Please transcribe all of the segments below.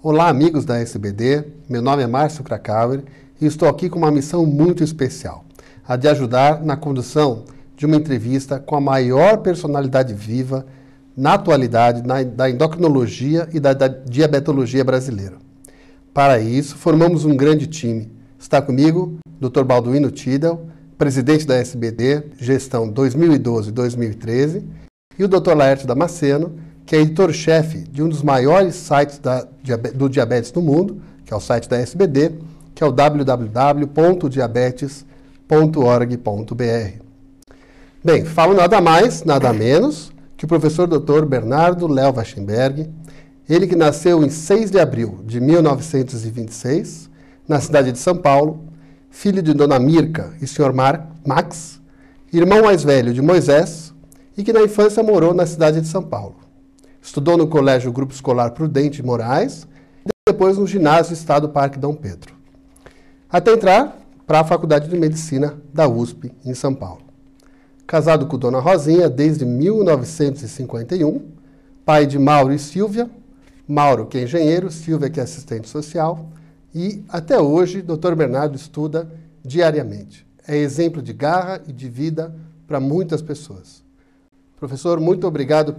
Olá, amigos da SBD, meu nome é Márcio Krakauer e estou aqui com uma missão muito especial, a de ajudar na condução de uma entrevista com a maior personalidade viva na atualidade da endocrinologia e da diabetologia brasileira. Para isso, formamos um grande time. Está comigo Dr. Balduino Tidel, presidente da SBD, gestão 2012-2013, e o Dr. Laerte Damasceno, que é editor-chefe de um dos maiores sites do diabetes do mundo, que é o site da SBD, que é o www.diabetes.org.br. Bem, falo nada mais, nada menos que o professor Dr. Bernardo Léo Waichenberg, ele que nasceu em 6 de abril de 1926, na cidade de São Paulo, filho de Dona Mirka e Sr. Max, irmão mais velho de Moisés, e que na infância morou na cidade de São Paulo. Estudou no Colégio Grupo Escolar Prudente Moraes e depois no Ginásio Estado Parque Dom Pedro, até entrar para a Faculdade de Medicina da USP, em São Paulo. Casado com Dona Rosinha desde 1951, pai de Mauro e Silvia, Mauro que é engenheiro, Silvia que é assistente social, e até hoje Dr. Bernardo estuda diariamente. É exemplo de garra e de vida para muitas pessoas. Professor, muito obrigado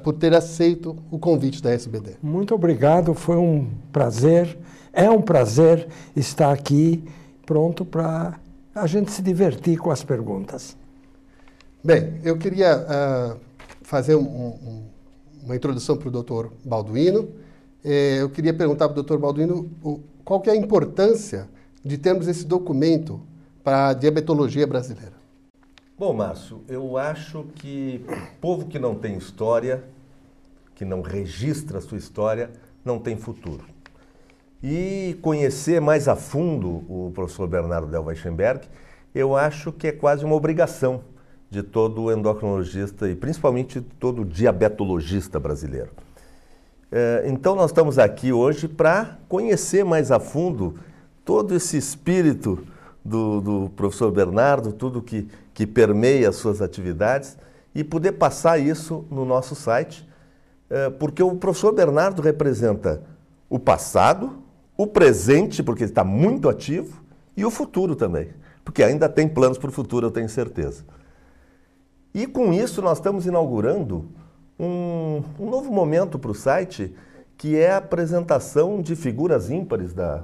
por ter aceito o convite da SBD. Muito obrigado, foi um prazer, é um prazer estar aqui, pronto para a gente se divertir com as perguntas. Bem, eu queria fazer uma introdução para o Dr. Balduino. Eu queria perguntar para o Dr. Balduino qual que é a importância de termos esse documento para a diabetologia brasileira. Bom, Márcio, eu acho que o povo que não tem história, que não registra a sua história, não tem futuro. E conhecer mais a fundo o professor Bernardo Léo Waichenberg, eu acho que é quase uma obrigação de todo endocrinologista e principalmente de todo diabetologista brasileiro. Então nós estamos aqui hoje para conhecer mais a fundo todo esse espírito do professor Bernardo, tudo que permeia as suas atividades e poder passar isso no nosso site, porque o professor Bernardo representa o passado, o presente, porque ele está muito ativo, e o futuro também, porque ainda tem planos para o futuro, eu tenho certeza. E com isso nós estamos inaugurando um novo momento para o site, que é a apresentação de figuras ímpares da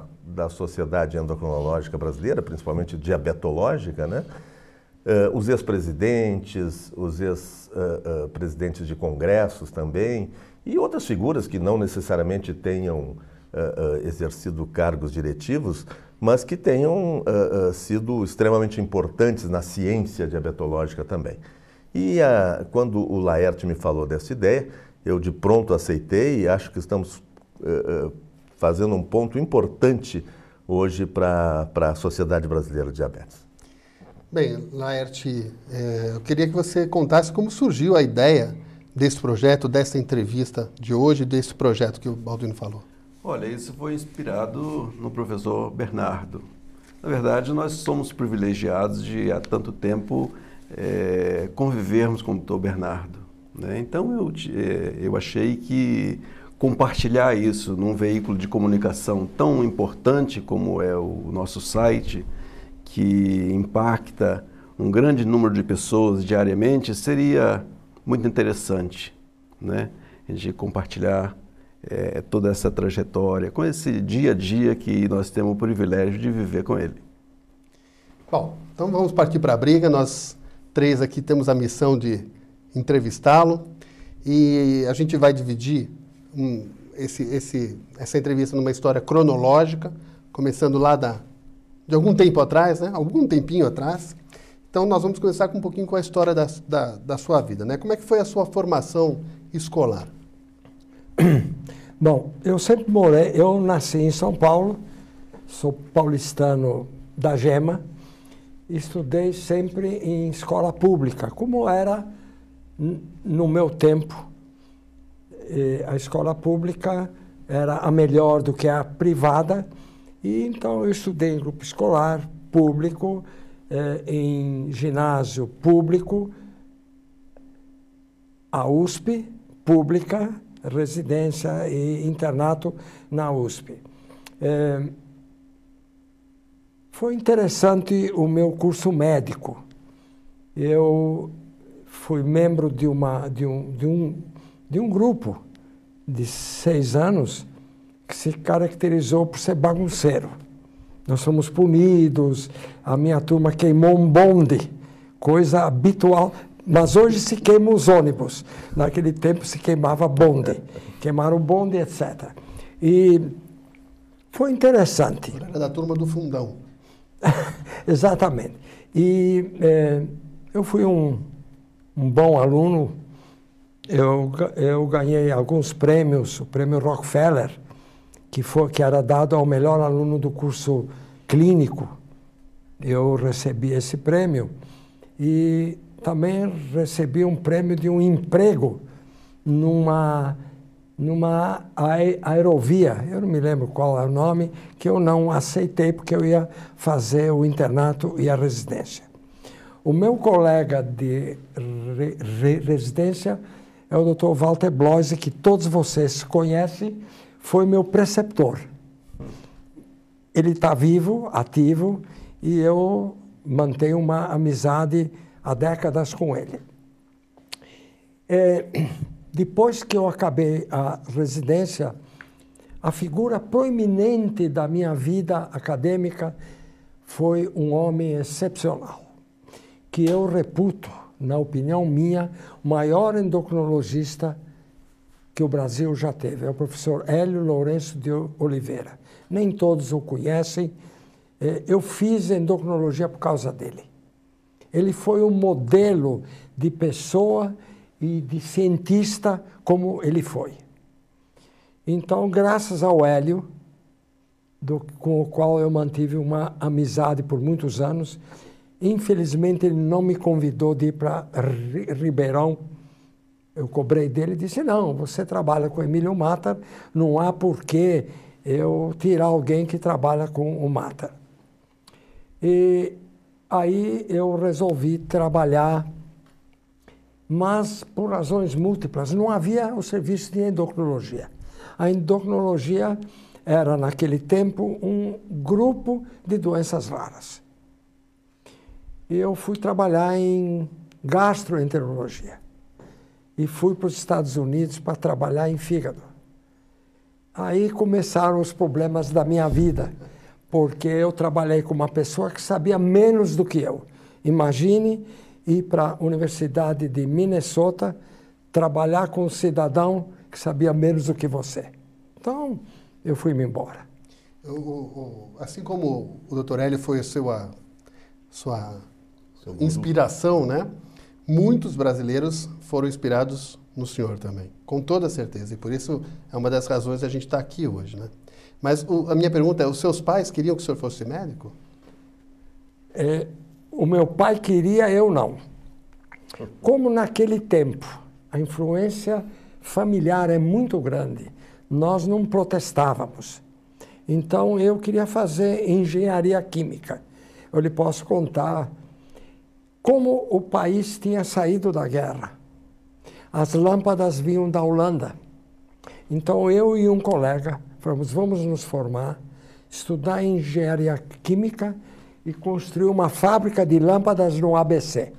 sociedade endocrinológica brasileira, principalmente diabetológica, né? Os ex-presidentes, os ex-presidentes de congressos também, e outras figuras que não necessariamente tenham exercido cargos diretivos, mas que tenham sido extremamente importantes na ciência diabetológica também. E quando o Laerte me falou dessa ideia, eu de pronto aceitei e acho que estamos fazendo um ponto importante hoje para a Sociedade Brasileira de Diabetes. Bem, Laerte, eu queria que você contasse como surgiu a ideia desse projeto, dessa entrevista de hoje, desse projeto que o Balduino falou. Olha, isso foi inspirado no professor Bernardo. Na verdade, nós somos privilegiados de, há tanto tempo, convivermos com o Dr. Bernardo, né? Então, eu achei que compartilhar isso num veículo de comunicação tão importante como é o nosso site, que impacta um grande número de pessoas diariamente, seria muito interessante, né? A gente compartilhar toda essa trajetória, com esse dia a dia que nós temos o privilégio de viver com ele. Bom, então vamos partir para a briga. Nós três aqui temos a missão de entrevistá-lo e a gente vai dividir essa entrevista numa história cronológica, começando lá de algum tempo atrás, né? Algum tempinho atrás. Então nós vamos começar com um pouquinho com a história da sua vida, né? Como é que foi a sua formação escolar? Bom, eu nasci em São Paulo, sou paulistano da Gema, estudei sempre em escola pública, como era no meu tempo. A escola pública era a melhor do que a privada, e então eu estudei em grupo escolar público, em ginásio público, a USP pública, residência e internato na USP. Foi interessante o meu curso médico. Eu fui membro de um grupo de 6 anos que se caracterizou por ser bagunceiro. Nós fomos punidos, a minha turma queimou um bonde, coisa habitual, mas hoje se queimam os ônibus. Naquele tempo se queimava bonde, queimaram o bonde, etc. E foi interessante. Era da turma do fundão. Exatamente. E eu fui um bom aluno. Eu ganhei alguns prêmios, o prêmio Rockefeller, que era dado ao melhor aluno do curso clínico. Eu recebi esse prêmio e também recebi um prêmio de um emprego numa aerovia, eu não me lembro qual é o nome, que eu não aceitei porque eu ia fazer o internato e a residência. O meu colega de residência é o Dr. Walter Bloise, que todos vocês conhecem, foi meu preceptor. Ele está vivo, ativo, e eu mantenho uma amizade há décadas com ele. Depois que eu acabei a residência, a figura proeminente da minha vida acadêmica foi um homem excepcional, que eu reputo, na opinião minha, o maior endocrinologista que o Brasil já teve. É o professor Hélio Lourenço de Oliveira. Nem todos o conhecem. Eu fiz endocrinologia por causa dele. Ele foi um modelo de pessoa e de cientista como ele foi. Então, graças ao Hélio, com o qual eu mantive uma amizade por muitos anos, infelizmente ele não me convidou de ir para Ribeirão. Eu cobrei dele e disse, não, você trabalha com Emílio Matter, não há por que eu tirar alguém que trabalha com o Matter. E aí eu resolvi trabalhar, mas por razões múltiplas. Não havia o serviço de endocrinologia. A endocrinologia era, naquele tempo, um grupo de doenças raras. Eu fui trabalhar em gastroenterologia e fui para os Estados Unidos para trabalhar em fígado. Aí começaram os problemas da minha vida, porque eu trabalhei com uma pessoa que sabia menos do que eu. Imagine ir para a Universidade de Minnesota trabalhar com um cidadão que sabia menos do que você. Então, eu fui-me embora. Assim como o Dr. Hélio foi a sua inspiração, né? Muitos brasileiros foram inspirados no senhor também, com toda certeza. E por isso é uma das razões da gente estar aqui hoje, né? Mas a minha pergunta é, os seus pais queriam que o senhor fosse médico? O meu pai queria, eu não. Como naquele tempo a influência familiar é muito grande, nós não protestávamos. Então eu queria fazer engenharia química. Eu lhe posso contar como o país tinha saído da guerra. As lâmpadas vinham da Holanda. Então eu e um colega falamos, vamos nos formar, estudar engenharia química e construir uma fábrica de lâmpadas no ABC.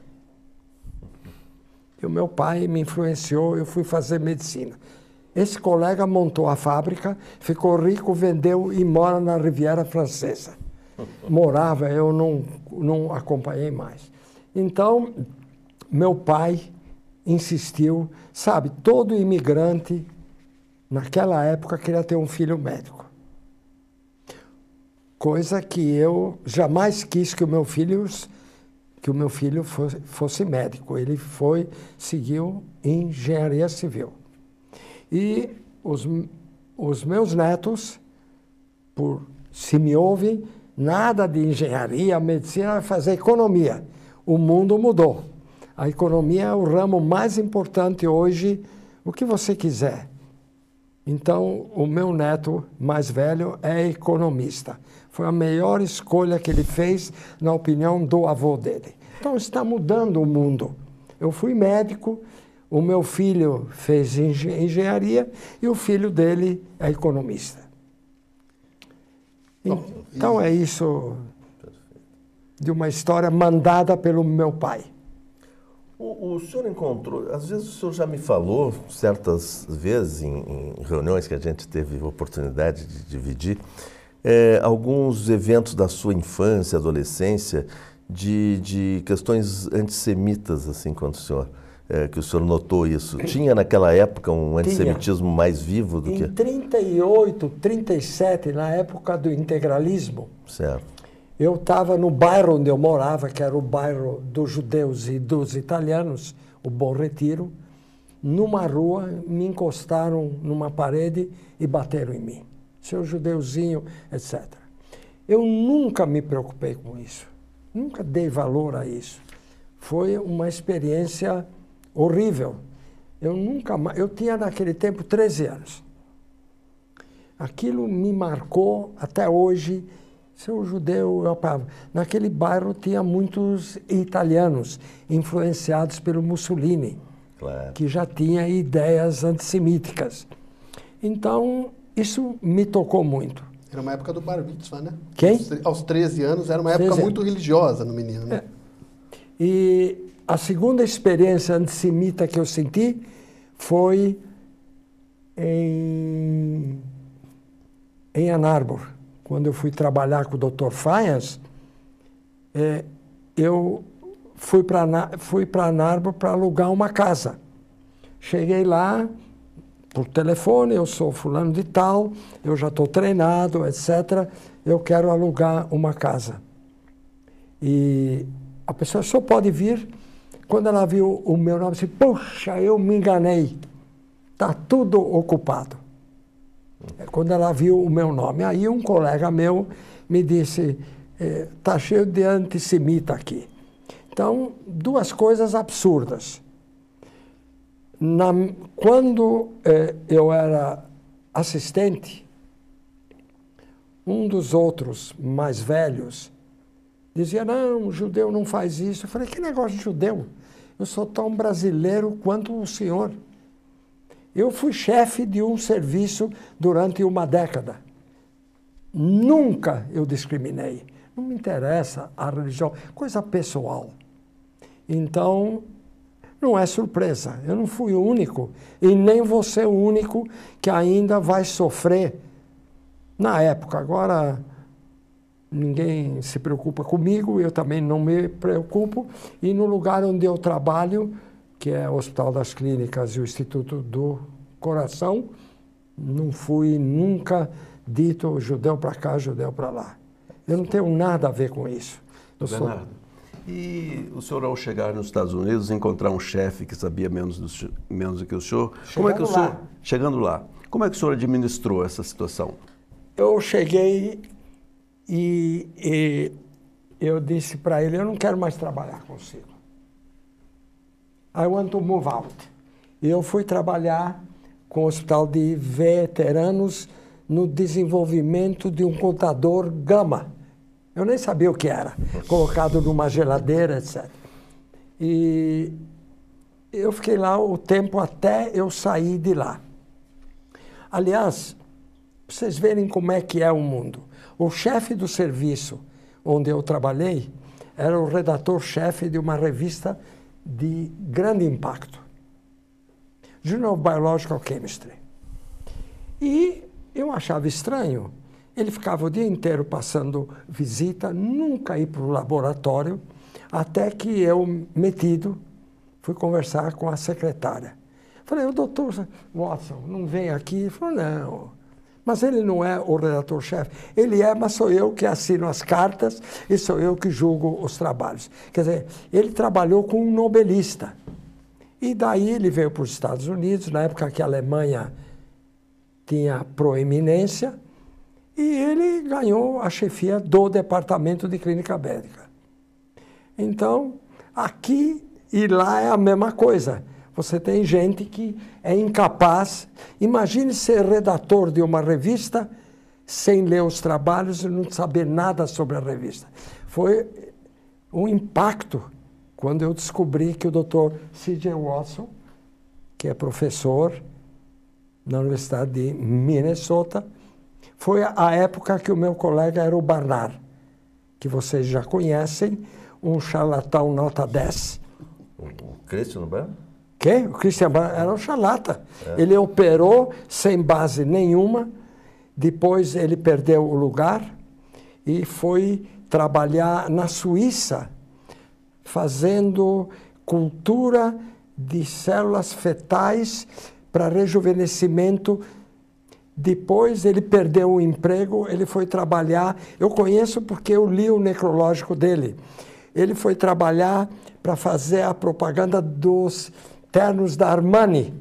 E o meu pai me influenciou, eu fui fazer medicina. Esse colega montou a fábrica, ficou rico, vendeu e mora na Riviera Francesa. Morava, eu não acompanhei mais. Então, meu pai insistiu, sabe, todo imigrante, naquela época, queria ter um filho médico. Coisa que eu jamais quis que o meu filho fosse médico. Ele seguiu engenharia civil. E os meus netos, se me ouvem, nada de engenharia, medicina, vai fazer economia. O mundo mudou. A economia é o ramo mais importante hoje, o que você quiser. Então, o meu neto mais velho é economista. Foi a melhor escolha que ele fez, na opinião do avô dele. Então, está mudando o mundo. Eu fui médico, O meu filho fez engenharia e o filho dele é economista. Então é isso de uma história mandada pelo meu pai. O senhor encontrou, às vezes o senhor já me falou, certas vezes, em reuniões que a gente teve oportunidade de dividir, alguns eventos da sua infância, adolescência, de questões antissemitas, assim, quando o senhor, que o senhor notou isso. Tinha naquela época um antissemitismo mais vivo do que... Em 38, 37, na época do integralismo, Certo. eu estava no bairro onde eu morava, que era o bairro dos judeus e dos italianos, o Bom Retiro. Numa rua, me encostaram numa parede e bateram em mim. Seu judeuzinho, etc. Eu nunca me preocupei com isso. Nunca dei valor a isso. Foi uma experiência horrível. Eu tinha naquele tempo 13 anos. Aquilo me marcou até hoje. Seu judeu, naquele bairro tinha muitos italianos influenciados pelo Mussolini, Claro. que já tinha ideias antissemíticas. Então, isso me tocou muito. Era uma época do bar mitzvah, né? Quem? Aos 13 anos, era uma época 13 muito religiosa no menino, né? E a segunda experiência antissemita que eu senti foi em Ann Arbor. Quando eu fui trabalhar com o Dr. Fayas, eu fui para Ann Arbor para alugar uma casa. Cheguei lá, por telefone, eu sou fulano de tal, eu já estou treinado, etc. Eu quero alugar uma casa. E a pessoa só pode vir quando ela viu o meu nome, disse, poxa, eu me enganei, está tudo ocupado. Quando ela viu o meu nome, aí um colega meu me disse, está cheio de antissemita aqui. Então, duas coisas absurdas. Quando eu era assistente, um dos outros mais velhos dizia, não, o judeu não faz isso. Eu falei, que negócio de judeu? Eu sou tão brasileiro quanto o senhor. Eu fui chefe de um serviço durante uma década. Nunca eu discriminei. Não me interessa a religião, coisa pessoal. Então, não é surpresa. Eu não fui o único e nem vou ser o único que ainda vai sofrer na época. Agora, ninguém se preocupa comigo, eu também não me preocupo. E no lugar onde eu trabalho, que é o Hospital das Clínicas e o Instituto do Coração, não fui nunca dito judeu para cá, judeu para lá. Eu não tenho nada a ver com isso. Bernardo, e o senhor, ao chegar nos Estados Unidos, encontrar um chefe que sabia menos do que o senhor, chegando lá, como é que o senhor administrou essa situação? Eu cheguei e eu disse para ele, eu não quero mais trabalhar consigo. I want to move out. E eu fui trabalhar com o Hospital de Veteranos no desenvolvimento de um contador gama. Eu nem sabia o que era, colocado numa geladeira, etc. E eu fiquei lá o tempo até eu sair de lá. Aliás, para vocês verem como é que é o mundo. O chefe do serviço onde eu trabalhei era o redator-chefe de uma revista de grande impacto, Journal of Biological Chemistry. E eu achava estranho. Ele ficava o dia inteiro passando visita, nunca ir para o laboratório, até que eu, metido, fui conversar com a secretária. Falei, o doutor Watson não vem aqui? Ele falou, não. Mas ele não é o redator-chefe. Ele é, mas sou eu que assino as cartas e sou eu que julgo os trabalhos. Quer dizer, ele trabalhou com um nobelista. E daí ele veio para os Estados Unidos, na época que a Alemanha tinha proeminência, e ele ganhou a chefia do Departamento de Clínica Médica. Então, aqui e lá é a mesma coisa. Você tem gente que é incapaz. Imagine ser redator de uma revista sem ler os trabalhos e não saber nada sobre a revista. Foi um impacto quando eu descobri que o Dr. C.J. Watson que é professor na Universidade de Minnesota. Foi a época que o meu colega era o Barnard, que vocês já conhecem, um charlatão nota 10. O Christian Barnard? Quem? O Christian Barnard era um charlata. Ele operou sem base nenhuma, depois ele perdeu o lugar e foi trabalhar na Suíça, fazendo cultura de células fetais para rejuvenescimento. Depois ele perdeu o emprego, ele foi trabalhar, eu conheço porque eu li o necrológico dele. Ele foi trabalhar para fazer a propaganda dos ternos da Armani.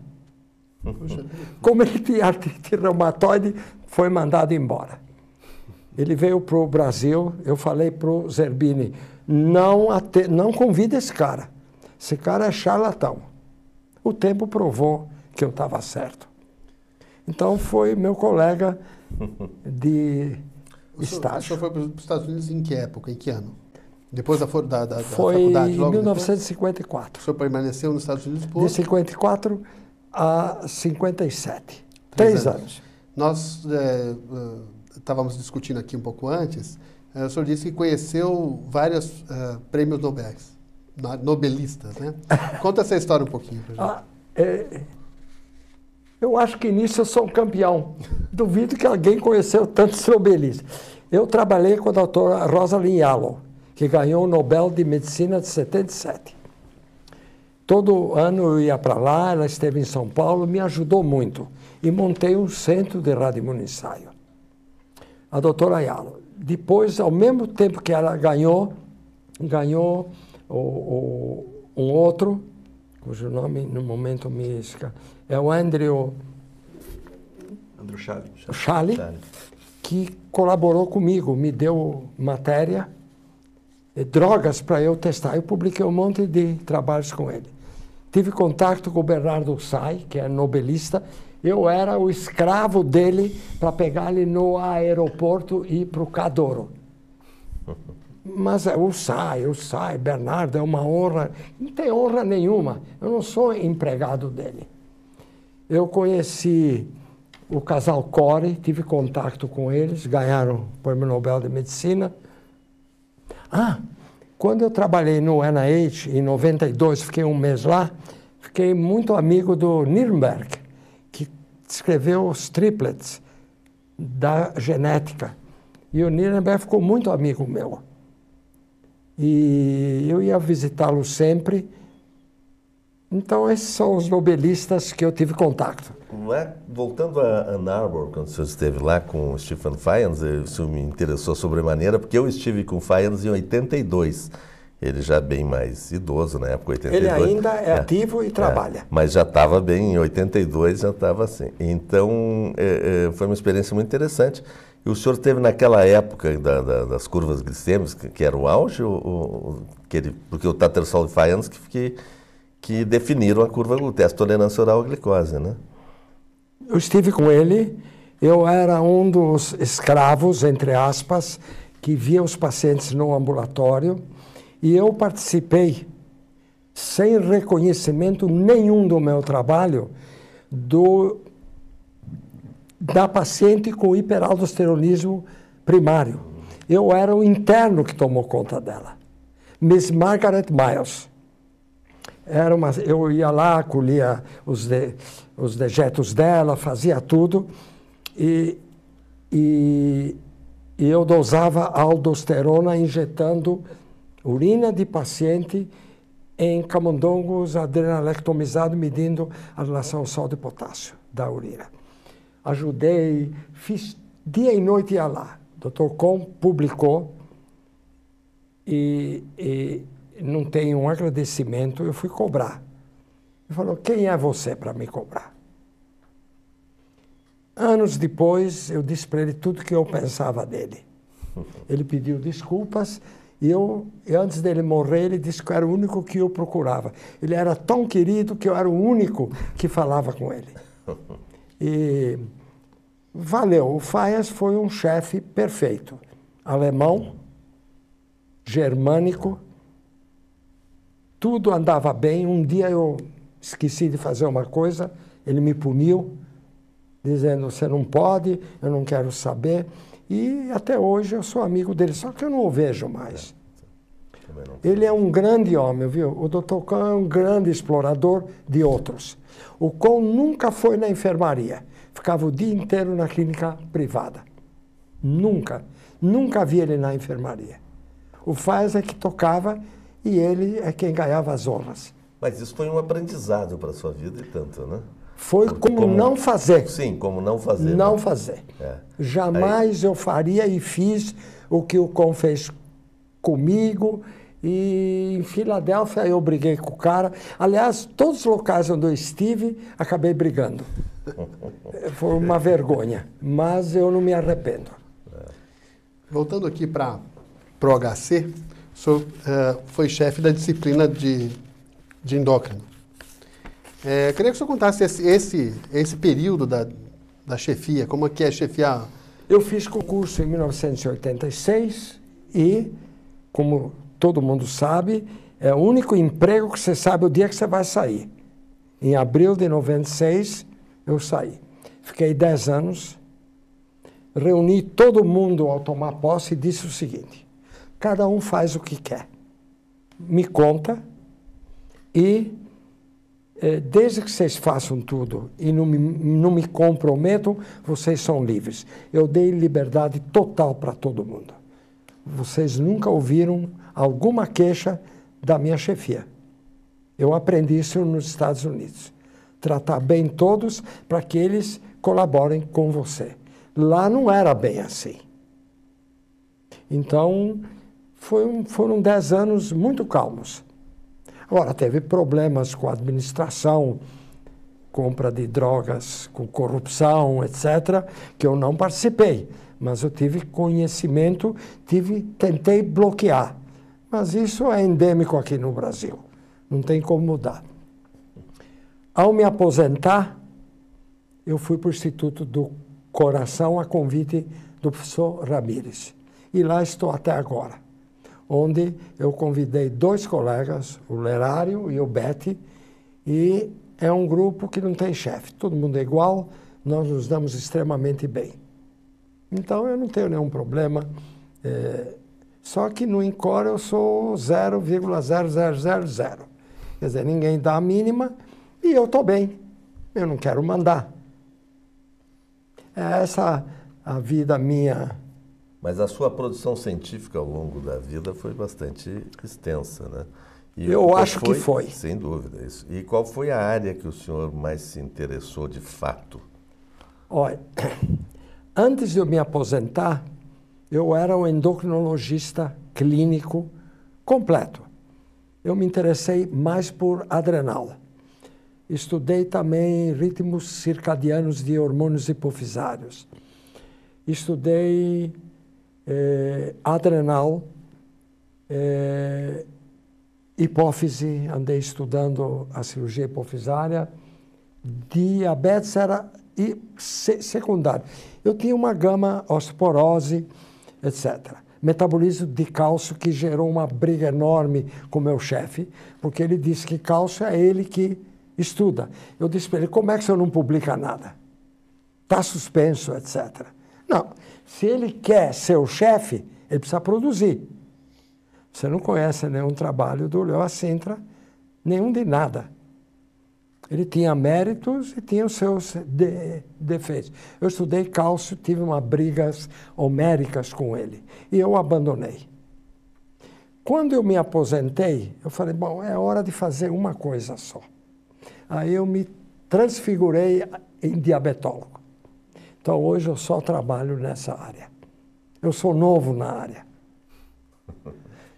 Como ele tinha artrite reumatoide, foi mandado embora. Ele veio para o Brasil, eu falei para o Zerbini, não convida esse cara. Esse cara é charlatão. O tempo provou que eu estava certo. Então, foi meu colega de estágio. O senhor foi para os Estados Unidos em que época, em que ano? Depois da foi faculdade? Em Logo 1954. Depois? O senhor permaneceu nos Estados Unidos por... De 54 a 57. 3 anos. Nós estávamos discutindo aqui um pouco antes. O senhor disse que conheceu vários prêmios nobelistas, né? Conta essa história um pouquinho para gente. Eu acho que nisso eu sou um campeão. Duvido que alguém conheceu tantos nobelistas. Eu trabalhei com a doutora Rosalind Yalow, que ganhou o Nobel de Medicina de 77. Todo ano eu ia para lá, ela esteve em São Paulo, me ajudou muito. E montei um centro de radioimunensaio. A doutora Yalow. Depois, ao mesmo tempo que ela ganhou um outro, cujo nome no momento me escapa, é o Andrew Schally, que colaborou comigo, me deu matéria, drogas para eu testar. Eu publiquei um monte de trabalhos com ele. Tive contato com o Bernardo Say, que é nobelista. Eu era o escravo dele para pegar ele no aeroporto e ir para o Cadouro. Mas o Say, Bernardo, é uma honra. Não tem honra nenhuma. Eu não sou empregado dele. Eu conheci o casal Corey, tive contato com eles, ganharam o Prêmio Nobel de Medicina. Quando eu trabalhei no NIH, em 92, fiquei um mês lá, fiquei muito amigo do Nirenberg, que escreveu os triplets da genética. E o Nirenberg ficou muito amigo meu. E eu ia visitá-lo sempre. Então, esses são os nobelistas que eu tive contato. Voltando a Ann Arbor, quando o senhor esteve lá com o Stephen Fyans, isso me interessou sobremaneira, porque eu estive com o Fyans em 82. Ele já bem mais idoso na época, 82. Ele ainda é ativo e trabalha. Mas já estava bem, em 82 já estava assim. Então, foi uma experiência muito interessante. E o senhor esteve naquela época das curvas glicêmicas, que era o auge, porque o Tattersall e Fyans que definiram a curva o teste de tolerância oral à glicose, né? Eu estive com ele, eu era um dos escravos, entre aspas, que via os pacientes no ambulatório, e eu participei, sem reconhecimento nenhum do meu trabalho, da paciente com hiperaldosteronismo primário. Eu era o interno que tomou conta dela. Miss Margaret Miles. Eu ia lá, colhia os dejetos dela, fazia tudo, e eu dosava aldosterona injetando urina de paciente em camundongos adrenalectomizados, medindo a relação sal de potássio da urina. Ajudei, fiz dia e noite ia lá. O Dr. Com publicou e não tem um agradecimento, eu fui cobrar. Ele falou, quem é você para me cobrar? Anos depois, eu disse para ele tudo que eu pensava dele. Ele pediu desculpas e antes dele morrer, ele disse que eu era o único que eu procurava. Ele era tão querido que eu era o único que falava com ele. E valeu. O Fyans foi um chefe perfeito. Alemão, germânico, tudo andava bem. Um dia eu esqueci de fazer uma coisa, ele me puniu, dizendo, você não pode, eu não quero saber. E até hoje eu sou amigo dele, só que eu não o vejo mais. Ele é um grande homem, viu? O Dr. Kohn é um grande explorador de outros. O Kohn nunca foi na enfermaria. Ficava o dia inteiro na clínica privada. Nunca. Nunca vi ele na enfermaria. O Faz é que tocava e ele é quem ganhava as honras. Mas isso foi um aprendizado para a sua vida e tanto, né? Foi como não fazer. Sim, como não fazer. Não né? fazer. É. Jamais eu faria e fiz o que o Kohn fez comigo. E em Filadélfia eu briguei com o cara. Aliás, todos os locais onde eu estive, acabei brigando. Foi uma vergonha, mas eu não me arrependo. Voltando aqui para o HC, o senhor foi chefe da disciplina de endócrino. Queria que o senhor contasse esse período da chefia, como é que é chefiar? Eu fiz concurso em 1986 e, como todo mundo sabe, é o único emprego que você sabe o dia que você vai sair. Em abril de 96, eu saí. Fiquei 10 anos, reuni todo mundo ao tomar posse e disse o seguinte, cada um faz o que quer. Me conta e, desde que vocês façam tudo e não me comprometam, vocês são livres. Eu dei liberdade total para todo mundo. Vocês nunca ouviram alguma queixa da minha chefia. Eu aprendi isso nos Estados Unidos. Tratar bem todos para que eles colaborem com você. Lá não era bem assim. Então, foram 10 anos muito calmos. Agora, teve problemas com a administração, compra de drogas, com corrupção, etc., que eu não participei. Mas eu tive conhecimento, tentei bloquear. Mas isso é endêmico aqui no Brasil. Não tem como mudar. Ao me aposentar, eu fui para o Instituto do Coração a convite do professor Ramírez. E lá estou até agora, onde eu convidei 2 colegas, o Lerário e o Betty, e é um grupo que não tem chefe. Todo mundo é igual, nós nos damos extremamente bem. Então, eu não tenho nenhum problema. Só que no INCOR eu sou 0,0000. Quer dizer, ninguém dá a mínima e eu estou bem. Eu não quero mandar. É essa a vida minha. Mas a sua produção científica ao longo da vida foi bastante extensa, né? E eu acho que foi. Sem dúvida, isso. E qual foi a área que o senhor mais se interessou de fato? Olha, antes de eu me aposentar, eu era um endocrinologista clínico completo. Eu me interessei mais por adrenal. Estudei também ritmos circadianos de hormônios hipofisários. Estudei adrenal, hipófise, andei estudando a cirurgia hipofisária. Diabetes era secundário. Eu tinha uma gama, osteoporose, etc. Metabolismo de cálcio, que gerou uma briga enorme com o meu chefe, porque ele disse que cálcio é ele que estuda. Eu disse para ele, como é que o senhor não publica nada? Está suspenso, etc. Não, se ele quer ser o chefe, ele precisa produzir. Você não conhece nenhum trabalho do Leo Sintra, nenhum de nada. Ele tinha méritos e tinha os seus defeitos. Eu estudei cálcio, tive umas brigas homéricas com ele. E eu abandonei. Quando eu me aposentei, eu falei, bom, é hora de fazer uma coisa só. Aí eu me transfigurei em diabetólogo. Então, hoje eu só trabalho nessa área. Eu sou novo na área.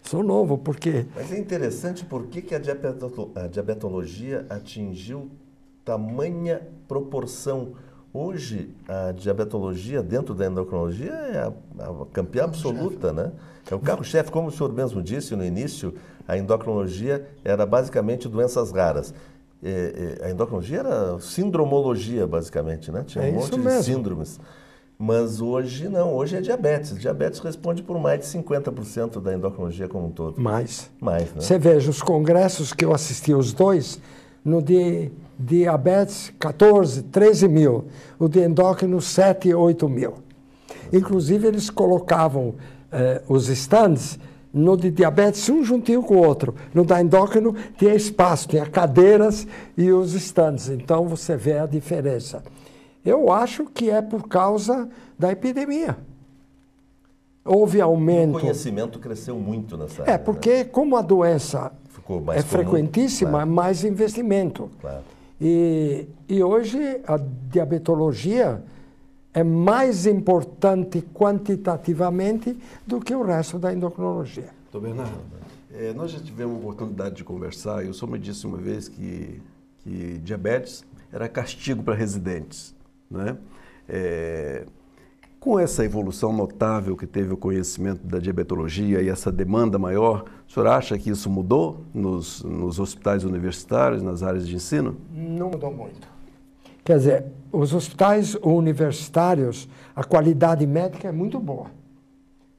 Sou novo, porque... Mas é interessante porque a diabetologia atingiu tamanha proporção. Hoje, a diabetologia, dentro da endocrinologia, é a campeã absoluta, né? É o carro-chefe, como o senhor mesmo disse no início, a endocrinologia era basicamente doenças raras. A endocrinologia era sindromologia, basicamente, né? Tinha um monte de síndromes. Mas hoje não, hoje é diabetes. Diabetes responde por mais de 50% da endocrinologia como um todo. Mais, né? Você veja, os congressos que eu assisti, os 2, No de diabetes, 14, 13 mil. O de endócrino, 7, 8 mil. Inclusive, eles colocavam os stands no de diabetes, um juntinho com o outro. No da endócrino, tinha espaço, tinha cadeiras e os stands. Então, você vê a diferença. Eu acho que é por causa da epidemia. Houve aumento. O conhecimento cresceu muito nessa área. Porque como a doença ficou mais comum, frequentíssima, claro. Mais investimento. Claro. E hoje a diabetologia é mais importante quantitativamente do que o resto da endocrinologia. Doutor Bernardo, nós já tivemos a oportunidade de conversar e o senhor me disse uma vez que diabetes era castigo para residentes, né? Com essa evolução notável que teve o conhecimento da diabetologia e essa demanda maior, o senhor acha que isso mudou nos hospitais universitários, nas áreas de ensino? Não mudou muito. Quer dizer, os hospitais universitários, a qualidade médica é muito boa.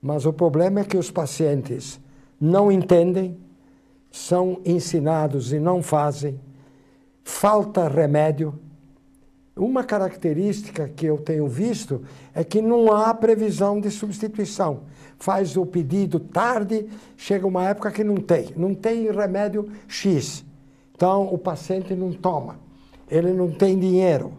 Mas o problema é que os pacientes não entendem, são ensinados e não fazem, falta remédio. Uma característica que eu tenho visto é que não há previsão de substituição. Faz o pedido tarde, chega uma época que não tem remédio X. Então, o paciente não toma, ele não tem dinheiro,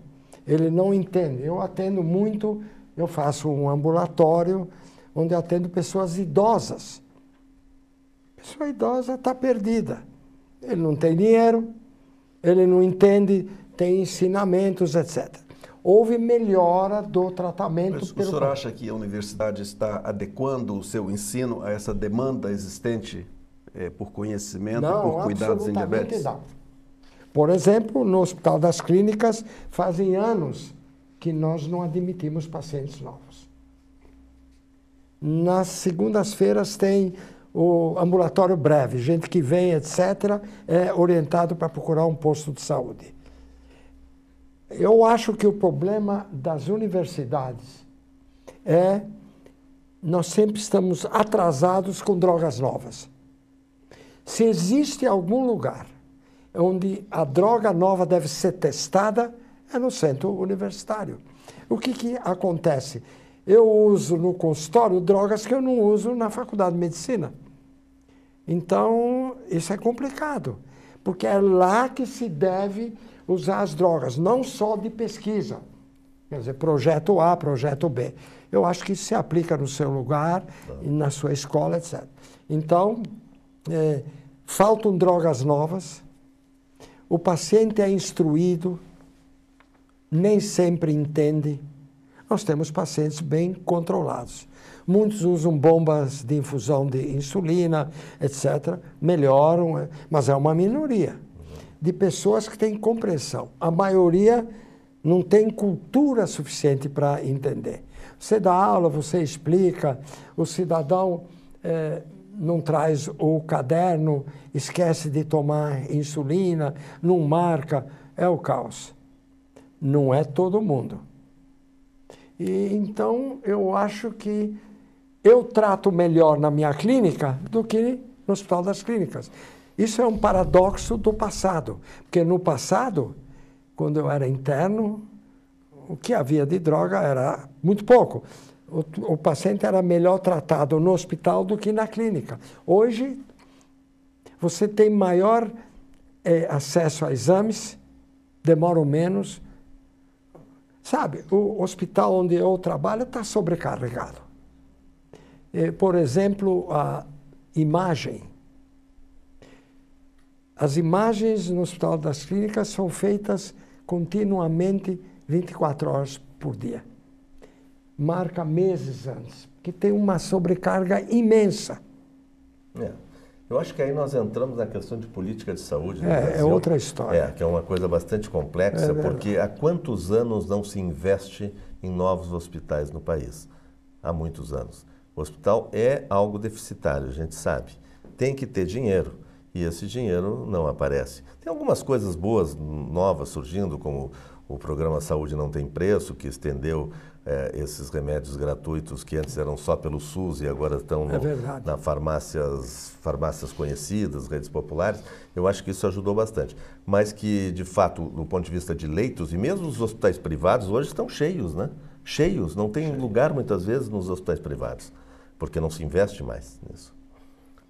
ele não entende. Eu atendo muito, eu faço um ambulatório onde atendo pessoas idosas. A pessoa idosa está perdida. Ele não tem dinheiro, ele não entende, tem ensinamentos, etc. Houve melhora do tratamento. Mas o senhor acha que a universidade está adequando o seu ensino a essa demanda existente por conhecimento e por cuidados em diabetes? Não. Por exemplo, no Hospital das Clínicas, fazem anos que nós não admitimos pacientes novos. Nas segundas-feiras tem o ambulatório breve, gente que vem, etc., é orientado para procurar um posto de saúde. Eu acho que o problema das universidades nós sempre estamos atrasados com drogas novas. Se existe algum lugar onde a droga nova deve ser testada, é no centro universitário. O que acontece? Eu uso no consultório drogas que eu não uso na faculdade de medicina. Então, isso é complicado, porque é lá que se deve usar as drogas, não só de pesquisa. Quer dizer, projeto A, projeto B. Eu acho que isso se aplica no seu lugar, na sua escola, etc. Então, faltam drogas novas, o paciente é instruído, nem sempre entende. Nós temos pacientes bem controlados. Muitos usam bombas de infusão de insulina, etc. Melhoram, mas é uma minoria de pessoas que têm compreensão. A maioria não tem cultura suficiente para entender. Você dá aula, você explica, o cidadão não traz o caderno, esquece de tomar insulina, não marca, é o caos. Não é todo mundo. E então eu acho que eu trato melhor na minha clínica do que no Hospital das Clínicas. Isso é um paradoxo do passado, porque no passado, quando eu era interno, o que havia de droga era muito pouco. O paciente era melhor tratado no hospital do que na clínica. Hoje, você tem maior acesso a exames, demoram menos. Sabe, o hospital onde eu trabalho está sobrecarregado. Por exemplo, a imagem. As imagens no Hospital das Clínicas são feitas continuamente 24 horas por dia. Marca meses antes, porque tem uma sobrecarga imensa. Eu acho que aí nós entramos na questão de política de saúde no Brasil. É outra história. Que é uma coisa bastante complexa, porque há quantos anos não se investe em novos hospitais no país? Há muitos anos. O hospital é algo deficitário, a gente sabe. Tem que ter dinheiro. E esse dinheiro não aparece. Tem algumas coisas boas, novas, surgindo, como o programa Saúde Não Tem Preço, que estendeu esses remédios gratuitos que antes eram só pelo SUS e agora estão na farmácias conhecidas, redes populares. Eu acho que isso ajudou bastante. Mas que, de fato, do ponto de vista de leitos, e mesmo os hospitais privados hoje estão cheios, né? Cheios, não tem lugar muitas vezes nos hospitais privados, porque não se investe mais nisso.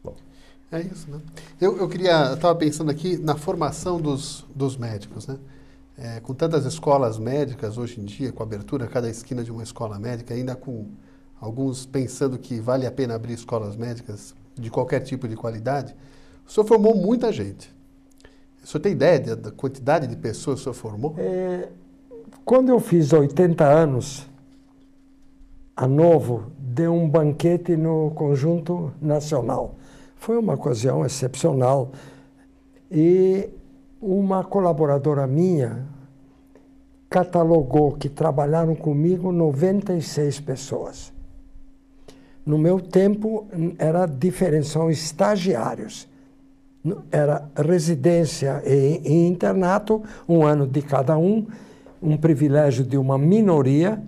Bom. É isso, né? Eu estava pensando aqui na formação dos médicos, né? Com tantas escolas médicas hoje em dia, com a abertura a cada esquina de uma escola médica, ainda com alguns pensando que vale a pena abrir escolas médicas de qualquer tipo de qualidade, o senhor formou muita gente. O senhor tem ideia da quantidade de pessoas que o senhor formou? Quando eu fiz 80 anos, a Novo deu um banquete no Conjunto Nacional. Foi uma ocasião excepcional. E uma colaboradora minha catalogou que trabalharam comigo 96 pessoas. No meu tempo, era diferente, são estagiários. Era residência e internato, 1 ano de cada um privilégio de uma minoria,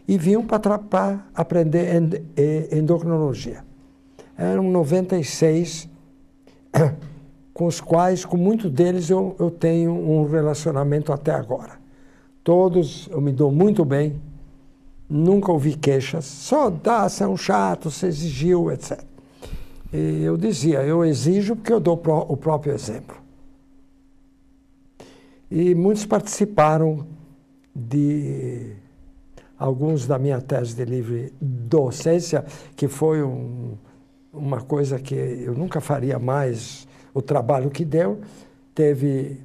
e vinham para aprender endocrinologia. Eram 96 com os quais, com muitos deles, eu tenho um relacionamento até agora. Todos eu me dou muito bem, nunca ouvi queixas, só você é um chato, você exigiu, etc. E eu dizia, eu exijo porque eu dou o próprio exemplo. E muitos participaram de alguns da minha tese de livre docência, que foi uma coisa que eu nunca faria mais, o trabalho que deu. Teve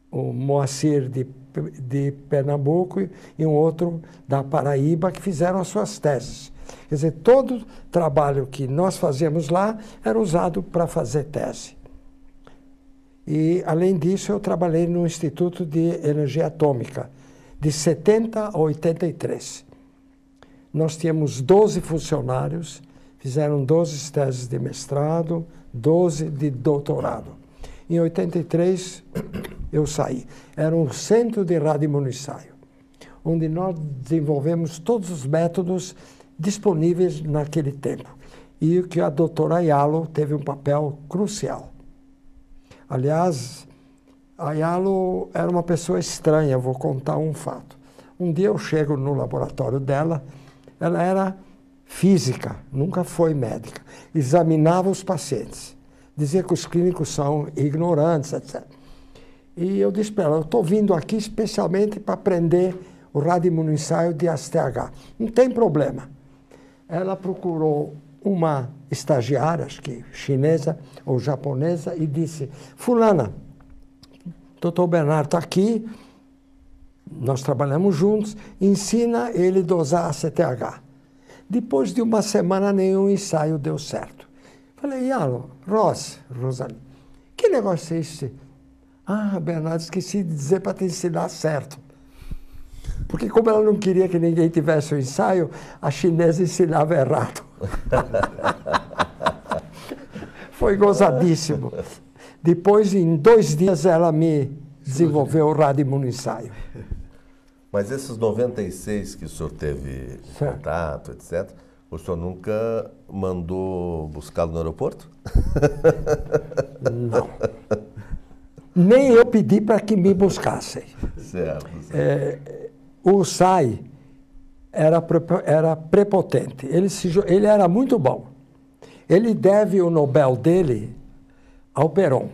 o Moacir de Pernambuco e um outro da Paraíba que fizeram as suas teses. Quer dizer, todo trabalho que nós fazíamos lá era usado para fazer tese. E, além disso, eu trabalhei no Instituto de Energia Atômica, de 70 a 83. Nós tínhamos 12 funcionários, fizeram 12 teses de mestrado, 12 de doutorado. Em 83, eu saí. Era um centro de radiomonoensaio, onde nós desenvolvemos todos os métodos disponíveis naquele tempo. E que a doutora Ayalo teve um papel crucial. Aliás, a Ayalo era uma pessoa estranha, vou contar um fato. Um dia eu chego no laboratório dela, ela era física, nunca foi médica, examinava os pacientes, dizia que os clínicos são ignorantes, etc. E eu disse para ela, eu estou vindo aqui especialmente para aprender o radioimunoensaio de ASTH. Não tem problema. Ela procurou uma estagiária, acho que chinesa ou japonesa, e disse, fulana, doutor Bernardo está aqui, nós trabalhamos juntos, ensina ele a dosar ACTH. Depois de uma semana, nenhum ensaio deu certo. Falei, Rosane, que negócio é esse? Ah, Bernardo, esqueci de dizer para te ensinar certo. Porque como ela não queria que ninguém tivesse o ensaio, a chinesa ensinava errado. Foi gozadíssimo. Depois, em 2 dias, ela me desenvolveu o radioimunoensaio. Mas esses 96 que o senhor teve contato, etc., o senhor nunca mandou buscá-lo no aeroporto? Não. Nem eu pedi para que me buscassem. Certo. O SAI era prepotente. Ele era muito bom. Ele deve o Nobel dele ao Perón,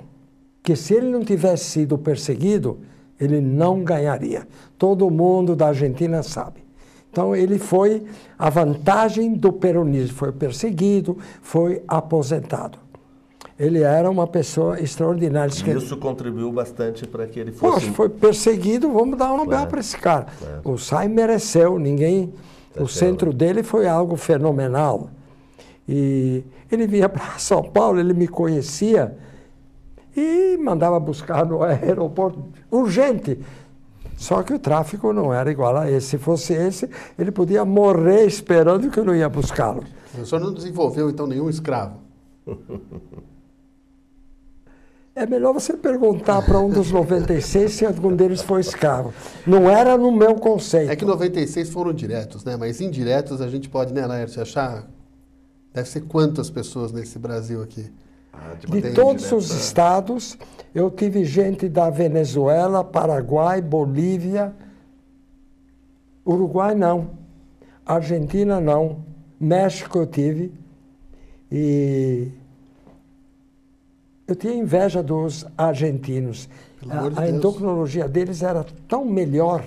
que se ele não tivesse sido perseguido, ele não ganharia. Todo mundo da Argentina sabe. Então, ele foi a vantagem do peronismo. Foi perseguido, foi aposentado. Ele era uma pessoa extraordinária. E isso contribuiu bastante para que ele fosse... Poxa, foi perseguido, vamos dar um Nobel para esse cara. O SAI mereceu, ninguém... O centro dele foi algo fenomenal. E ele vinha para São Paulo, ele me conhecia e mandava buscar no aeroporto urgente. Só que o tráfico não era igual a esse. Se fosse esse, ele podia morrer esperando que eu não ia buscá-lo. O senhor não desenvolveu, então, nenhum escravo? É melhor você perguntar para um dos 96 se algum deles foi escravo. Não era no meu conceito. É que 96 foram diretos, né? Mas indiretos a gente pode, né, Laércio, achar... Deve ser quantas pessoas nesse Brasil aqui? De todos os estados, eu tive gente da Venezuela, Paraguai, Bolívia, Uruguai não, Argentina não, México eu tive. E eu tinha inveja dos argentinos. A endocrinologia deles era tão melhor,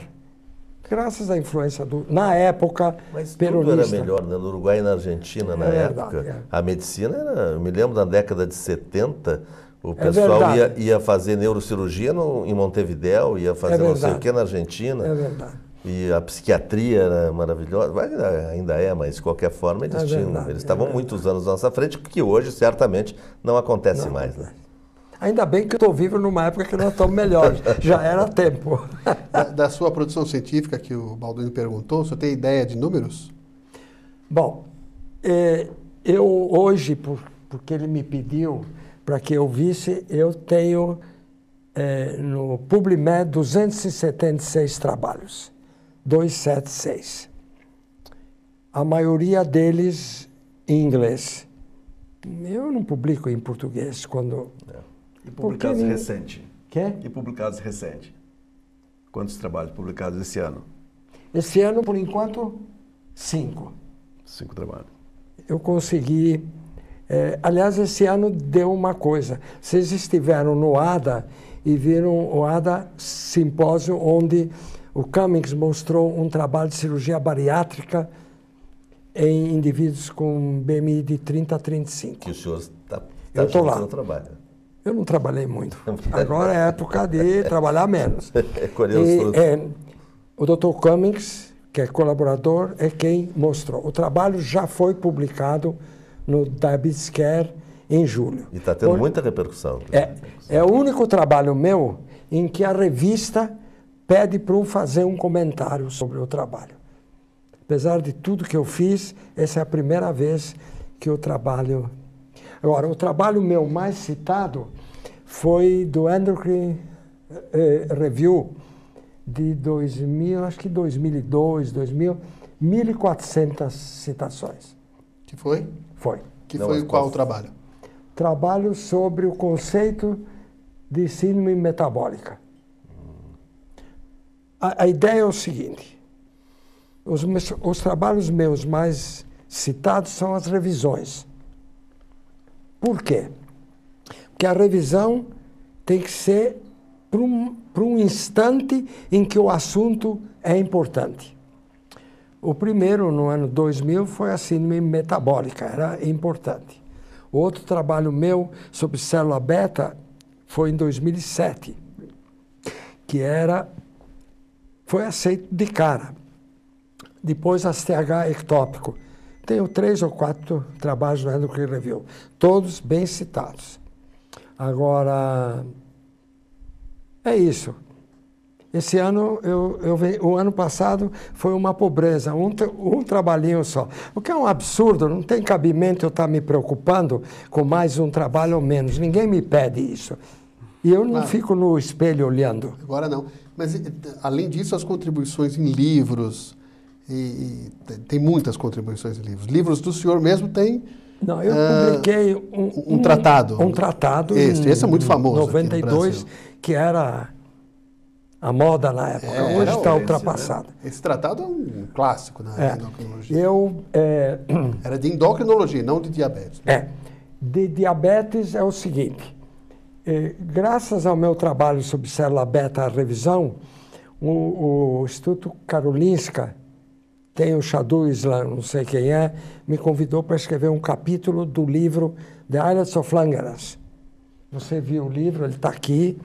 graças à influência na época, mas peronista. Tudo era melhor, né? No Uruguai e na Argentina, na época. A medicina era... Eu me lembro, na década de 70, o pessoal ia fazer neurocirurgia em Montevidéu, ia fazer não sei o que na Argentina. É verdade. E a psiquiatria era maravilhosa, ainda é, mas de qualquer forma eles estavam muitos anos à nossa frente, que hoje certamente não acontece mais. Né? Ainda bem que eu estou vivo numa época que nós estamos melhores, já era tempo. Da sua produção científica que o Balduino perguntou, você tem ideia de números? Bom, eu hoje, porque ele me pediu para que eu visse, eu tenho no PubMed 276 trabalhos. 276. A maioria deles em inglês. Eu não publico em português quando... E publicados recente? Quê? E publicados recente? Quantos trabalhos publicados esse ano? Esse ano, por enquanto, 5. 5 trabalhos. Eu consegui... aliás, esse ano deu uma coisa. Vocês estiveram no ADA e viram o ADA Simpósio, onde o Cummings mostrou um trabalho de cirurgia bariátrica em indivíduos com BMI de 30 a 35. Que o senhor está no trabalho. Eu não trabalhei muito. Agora é época de trabalhar menos. O Dr. Cummings, que é colaborador, é quem mostrou. O trabalho já foi publicado no Diabetes Care em julho. E está tendo muita repercussão. É o único trabalho meu em que a revista pede para eu fazer um comentário sobre o trabalho. Apesar de tudo que eu fiz, essa é a primeira vez que eu trabalho. Agora, o trabalho meu mais citado foi do Endocrine Review de 2000, acho que 2002, 2000, 1.400 citações. Que foi? Foi. Foi qual o trabalho? Trabalho sobre o conceito de síndrome metabólica. A ideia é o seguinte, os trabalhos meus mais citados são as revisões. Por quê? Porque a revisão tem que ser para um instante em que o assunto é importante. O primeiro, no ano 2000, foi a síndrome metabólica, era importante. O outro trabalho meu sobre célula beta foi em 2007, que foi aceito de cara. Depois, ASTH ectópico. Tenho 3 ou 4 trabalhos no Endocrine Review, todos bem citados. Agora, é isso. Esse ano, o ano passado foi uma pobreza, um trabalhinho só. O que é um absurdo, não tem cabimento eu estar me preocupando com mais um trabalho ou menos. Ninguém me pede isso. E eu não fico no espelho olhando. Agora não. Mas, além disso, as contribuições em livros, tem muitas contribuições em livros. Livros do senhor mesmo tem... Não, eu publiquei um tratado. Um tratado esse é muito famoso 92, que era a moda na época. Hoje está ultrapassado. Né? Esse tratado é um clássico na endocrinologia. Era de endocrinologia, não de diabetes. Né? De diabetes é o seguinte... graças ao meu trabalho sobre célula beta revisão, o Instituto Karolinska, tem o Shadu Islam, não sei quem é, me convidou para escrever um capítulo do livro The Islets of Langerhans. Você viu o livro, ele está aqui.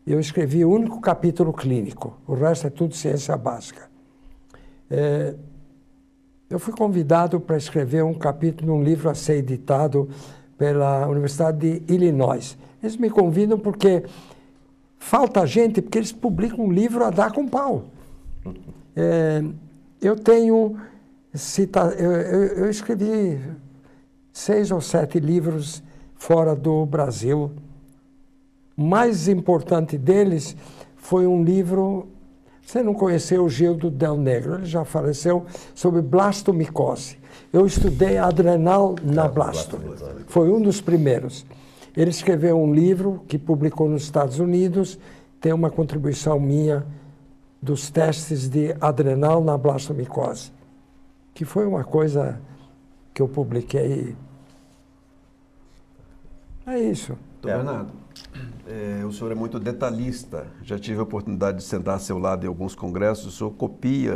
Eu escrevi o único capítulo clínico, o resto é tudo ciência básica. Eu fui convidado para escrever um capítulo num livro a ser editado pela Universidade de Illinois. Eles me convidam porque falta gente, porque eles publicam um livro a dar com pau. Eu tenho... eu escrevi 6 ou 7 livros fora do Brasil. O mais importante deles foi um livro, você não conheceu o Gildo Del Negro, ele já faleceu, sobre blastomicose. Eu estudei adrenal na blastome, foi um dos primeiros. Ele escreveu um livro que publicou nos Estados Unidos, tem uma contribuição minha dos testes de adrenal na blastomicose, que foi uma coisa que eu publiquei. É isso. Doutor Bernardo, o senhor é muito detalhista. Já tive a oportunidade de sentar a seu lado em alguns congressos. O senhor copia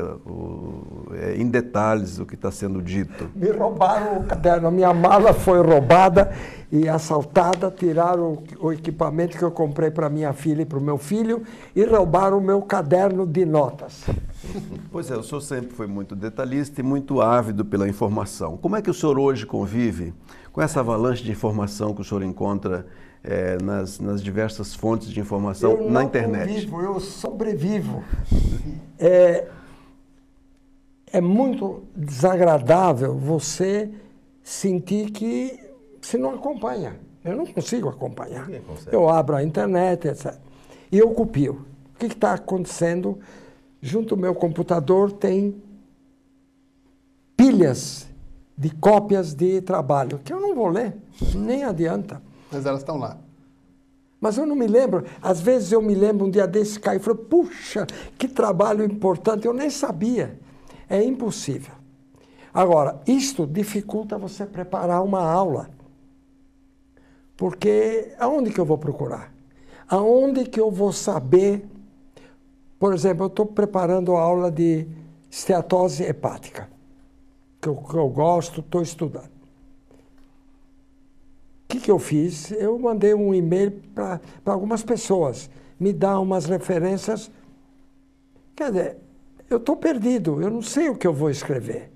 em detalhes o que está sendo dito. Me roubaram o caderno. A minha mala foi roubada e assaltada. Tiraram o equipamento que eu comprei para minha filha e para o meu filho e roubaram o meu caderno de notas. Pois é, o senhor sempre foi muito detalhista e muito ávido pela informação. Como é que o senhor hoje convive com essa avalanche de informação que o senhor encontra nas diversas fontes de informação na internet? Eu sobrevivo. É muito desagradável você sentir que você não acompanha. Eu não consigo acompanhar. Eu abro a internet, etc. E eu copio. O que está acontecendo? Junto ao meu computador tem pilhas de cópias de trabalho, que eu não vou ler, nem adianta. Mas elas estão lá. Mas eu não me lembro. Às vezes eu me lembro um dia desse cai e falo, puxa, que trabalho importante, eu nem sabia. É impossível. Agora, isto dificulta você preparar uma aula. Porque aonde que eu vou procurar? Aonde que eu vou saber? Por exemplo, eu estou preparando a aula de esteatose hepática, que eu gosto, estou estudando. O que eu fiz? Eu mandei um e-mail para algumas pessoas, me dá umas referências. Quer dizer, eu estou perdido, eu não sei o que eu vou escrever.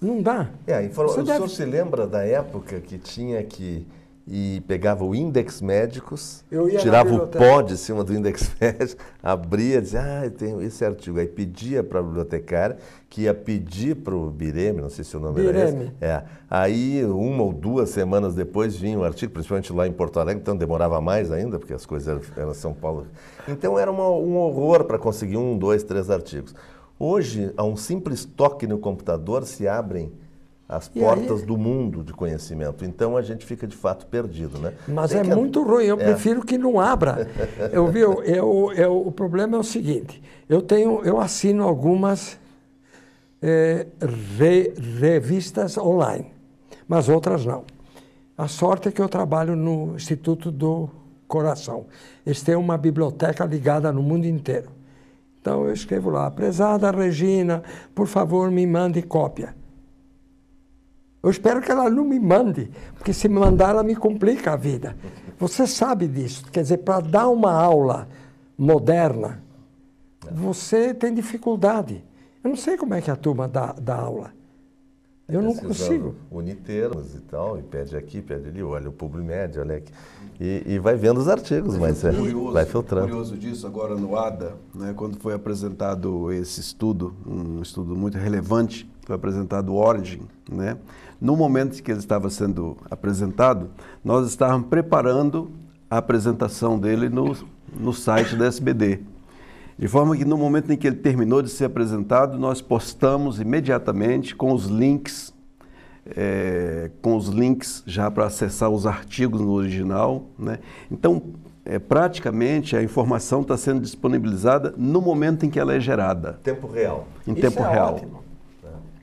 Não dá. O senhor se lembra da época que tinha que... e pegava o Index Médicos, tirava o pó de cima do Index Médicos, abria e dizia, eu tenho esse artigo. Aí pedia para a bibliotecária, que ia pedir para o Bireme, não sei se o nome era esse. Aí, 1 ou 2 semanas depois, vinha o artigo, principalmente lá em Porto Alegre, então demorava mais ainda, porque as coisas eram São Paulo. Então era um horror para conseguir 1, 2, 3 artigos. Hoje, a um simples toque no computador, se abrem as portas do mundo de conhecimento. Então, a gente fica, de fato, perdido, né? Mas muito ruim. Eu prefiro que não abra. O problema é o seguinte. Eu assino algumas revistas online, mas outras não. A sorte é que eu trabalho no Instituto do Coração. Eles têm uma biblioteca ligada no mundo inteiro. Então, eu escrevo lá, prezada Regina, por favor, me mande cópia. Eu espero que ela não me mande, porque se me mandar, ela me complica a vida. Você sabe disso. Quer dizer, para dar uma aula moderna, você tem dificuldade. Eu não sei como é que a turma dá aula. Eu não consigo. Unitermos e tal, e pede aqui, pede ali, olha o PubMed, olha aqui. E vai vendo os artigos, mas vai filtrando. Curioso disso, agora no ADA, né, quando foi apresentado esse estudo, um estudo muito relevante, foi apresentado o Origin, né? No momento em que ele estava sendo apresentado, nós estávamos preparando a apresentação dele no site da SBD. De forma que no momento em que ele terminou de ser apresentado, nós postamos imediatamente com os links já para acessar os artigos no original, né? Então, praticamente a informação está sendo disponibilizada no momento em que ela é gerada. Tempo real. Em tempo real. Ótimo.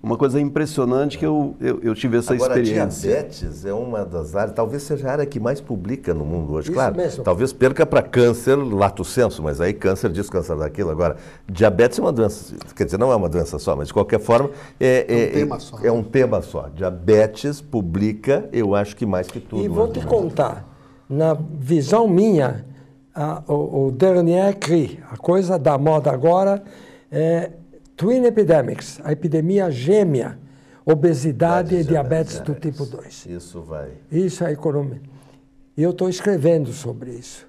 Uma coisa impressionante que eu tive essa experiência. Diabetes é uma das áreas, talvez seja a área que mais publica no mundo hoje. Isso claro, mesmo. Talvez perca para câncer lato sensu, mas aí câncer disso, câncer daquilo. Agora, diabetes é uma doença, quer dizer, não é uma doença só, mas de qualquer forma é um tema só. Diabetes publica, eu acho que mais que tudo. E vou te contar, na visão minha, o dernier cri, a coisa da moda agora é Twin Epidemics, a epidemia gêmea, obesidade e diabetes do tipo 2. Isso vai. Isso é a economia. E eu estou escrevendo sobre isso.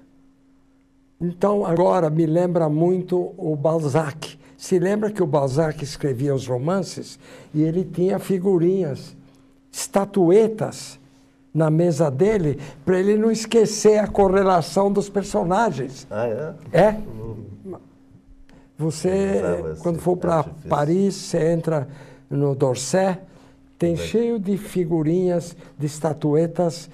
Então, agora me lembra muito o Balzac. Se lembra que o Balzac escrevia os romances e ele tinha figurinhas, estatuetas na mesa dele para ele não esquecer a correlação dos personagens. Ah, é? É? Você, Usava quando esse for para artifício. Paris, você entra no D'Orsay, tem cheio de figurinhas, de estatuetas,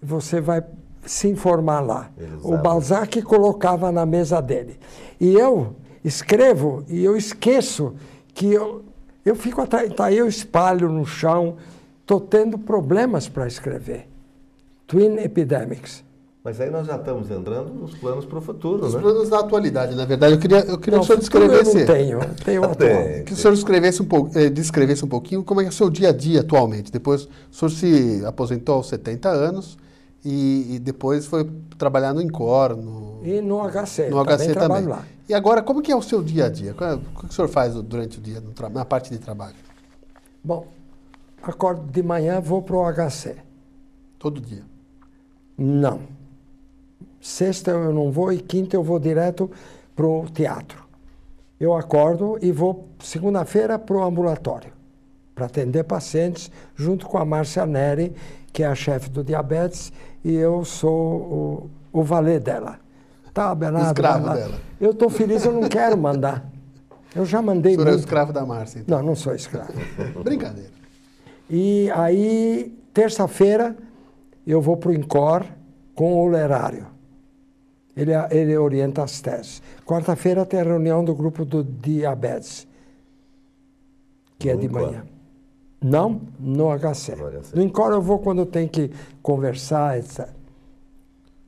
você vai se informar lá. Ele O usava. Balzac colocava na mesa dele. E eu escrevo e eu esqueço que eu fico atrás, tá, eu espalho no chão, estou tendo problemas para escrever. Twin Epidemics. Mas aí nós já estamos entrando nos planos para o futuro, Os né? planos da atualidade, na verdade. Eu queria Não, que o senhor futuro eu descrevesse. não tenho, eu tenho o atual. Que o senhor descrevesse um pouquinho como é o seu dia a dia atualmente. Depois, o senhor se aposentou aos 70 anos e depois foi trabalhar no INCOR, E no HC, no HC também. trabalho lá. E agora, como que é o seu dia a dia? O que o senhor faz durante o dia na parte de trabalho? Bom, acordo de manhã, vou para o HC. Todo dia. Não. Sexta eu não vou e quinta eu vou direto para o teatro. Eu acordo e vou segunda-feira para o ambulatório, para atender pacientes, junto com a Márcia Neri, que é a chefe do diabetes, e eu sou o valet dela. Tá, Bernardo? Escravo vai lá. dela. Eu estou feliz, eu não quero mandar. Eu já O mandei senhor é o muito. escravo da Márcia, então. Não, não sou escravo. Brincadeira. E aí, terça-feira, eu vou para o INCOR com o Lerário. Ele orienta as teses. Quarta-feira tem a reunião do grupo do diabetes, que é No de INCOR? manhã. Não, no HC. No HC. No INCOR eu vou quando eu tenho que conversar, etc.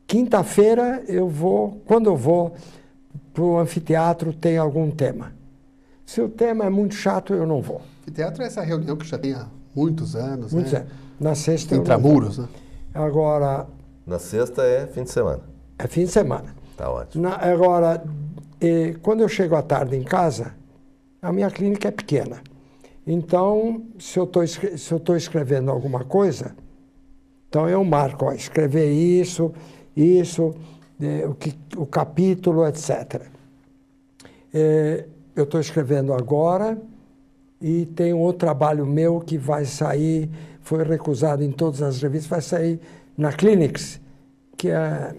Quinta-feira quando eu vou para o anfiteatro, tem algum tema. Se o tema é muito chato, eu não vou. Anfiteatro é essa reunião que já tem há muitos anos, Muito né? sério. Na sexta eu não Intramuros, né? vou. Agora, Na sexta é fim de semana. é fim de semana. Tá ótimo. Agora, quando eu chego à tarde em casa, a minha clínica é pequena. Então, se eu estou escrevendo alguma coisa, então eu marco, ó, escrever isso, o capítulo, etc. Eu estou escrevendo agora e tem um outro trabalho meu que vai sair, foi recusado em todas as revistas, vai sair na Clinics, que é...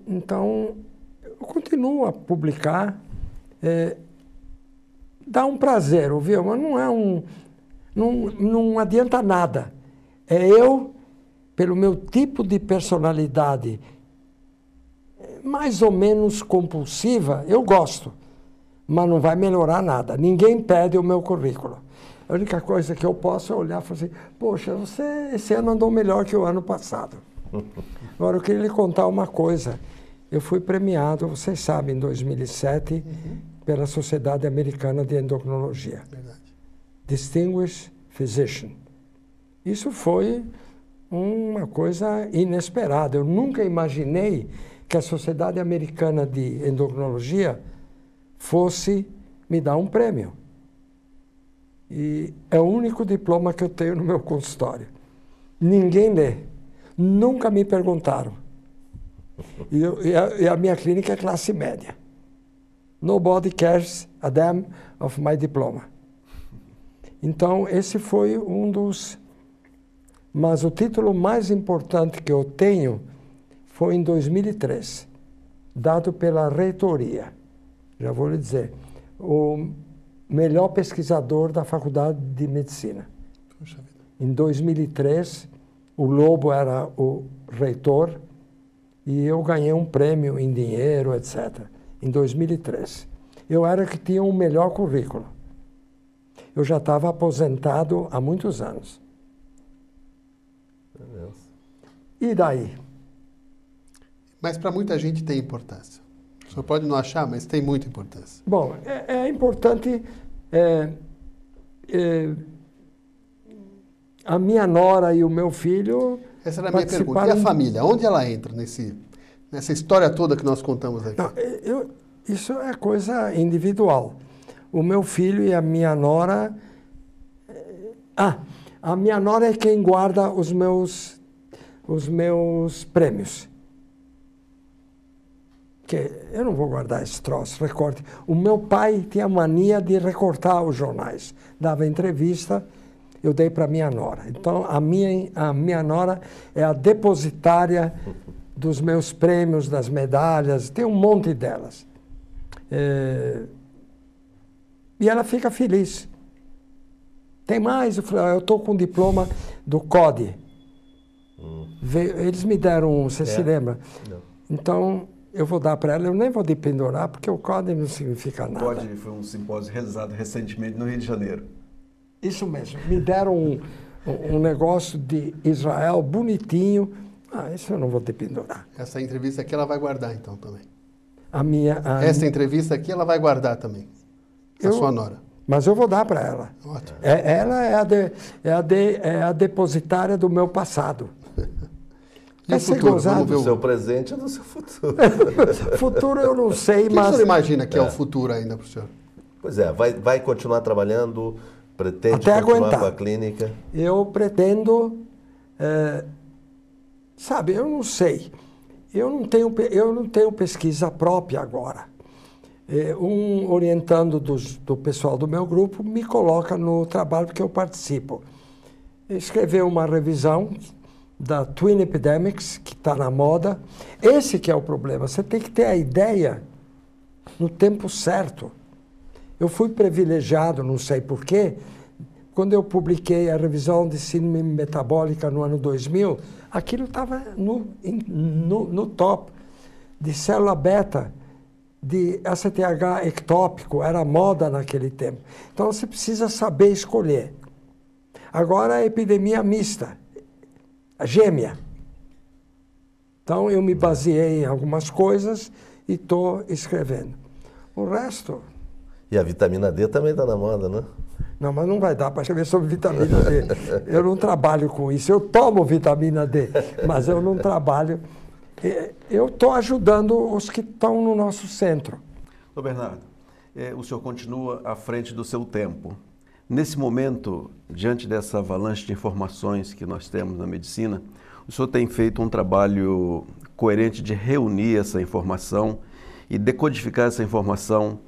Então, eu continuo a publicar. Dá um prazer, ouviu? Mas não é não adianta nada. Eu, pelo meu tipo de personalidade mais ou menos compulsiva, eu gosto, mas não vai melhorar nada. Ninguém pede o meu currículo. A única coisa que eu posso é olhar e falar assim, poxa, você esse ano andou melhor que o ano passado. Agora, eu queria lhe contar uma coisa. Eu fui premiado, vocês sabem, em 2007, pela Sociedade Americana de Endocrinologia. Verdade. Distinguished Physician. Isso foi uma coisa inesperada. Eu nunca imaginei que a Sociedade Americana de Endocrinologia fosse me dar um prêmio. E é o único diploma que eu tenho no meu consultório. Ninguém lê. Nunca me perguntaram. E a minha clínica é classe média. Nobody cares a damn of my diploma. Então, esse foi um dos... Mas o título mais importante que eu tenho foi em 2003, dado pela reitoria. Já vou lhe dizer. O melhor pesquisador da Faculdade de Medicina. Puxa vida. Em 2003, o Lobo era o reitor e eu ganhei um prêmio em dinheiro, etc., em 2003. Eu era que tinha o melhor currículo. Eu já estava aposentado há muitos anos. Meu Deus. E daí? Mas para muita gente tem importância. O senhor pode não achar, mas tem muita importância. Bom, é importante... a minha nora e o meu filho... Essa era a minha pergunta. E a família? Onde ela entra nessa história toda que nós contamos aqui? Não, isso é coisa individual. O meu filho e a minha nora... a minha nora é quem guarda os meus prêmios. Que eu não vou guardar esse troço, recorte. O meu pai tinha mania de recortar os jornais. Dava entrevista, eu dei para minha nora. Então, a minha nora é a depositária dos meus prêmios, das medalhas, tem um monte delas. E ela fica feliz. Tem mais? Eu falei, eu estou com o diploma do CODE. Eles me deram, você se lembra? Não. Então, eu vou dar para ela, eu nem vou dependurar, porque o CODE não significa nada. CODE foi um simpósio realizado recentemente no Rio de Janeiro. Isso mesmo. Me deram um negócio de Israel bonitinho. Isso eu não vou dependurar. Essa entrevista aqui ela vai guardar então também. Essa entrevista aqui ela vai guardar também. A sua nora. Mas eu vou dar para ela. Ótimo. Ela é a depositária do meu passado. E o futuro? Vamos ver do seu presente e do seu futuro. Futuro eu não sei, O que mas... o senhor imagina que é o futuro ainda para o senhor? Pois é, vai continuar trabalhando, pretende Até continuar aguentar. com a clínica? Eu pretendo... sabe, eu não sei. Eu não tenho pesquisa própria agora. Um orientando do pessoal do meu grupo me coloca no trabalho que eu participo. Escreveu uma revisão da Twin Epidemics, que está na moda. Esse que é o problema. Você tem que ter a ideia no tempo certo. Eu fui privilegiado, não sei porquê, quando eu publiquei a revisão de síndrome metabólica no ano 2000, aquilo estava no top de célula beta, de ACTH ectópico, era moda naquele tempo. Então, você precisa saber escolher. Agora, a epidemia mista, a gêmea. Então, eu me baseei em algumas coisas e estou escrevendo. O resto... E a vitamina D também está na moda, né? Não, mas não vai dar para escrever sobre vitamina D. Eu não trabalho com isso. Eu tomo vitamina D, mas eu não trabalho... Eu estou ajudando os que estão no nosso centro. Doutor Bernardo, o senhor continua à frente do seu tempo. Nesse momento, diante dessa avalanche de informações que nós temos na medicina, o senhor tem feito um trabalho coerente de reunir essa informação e decodificar essa informação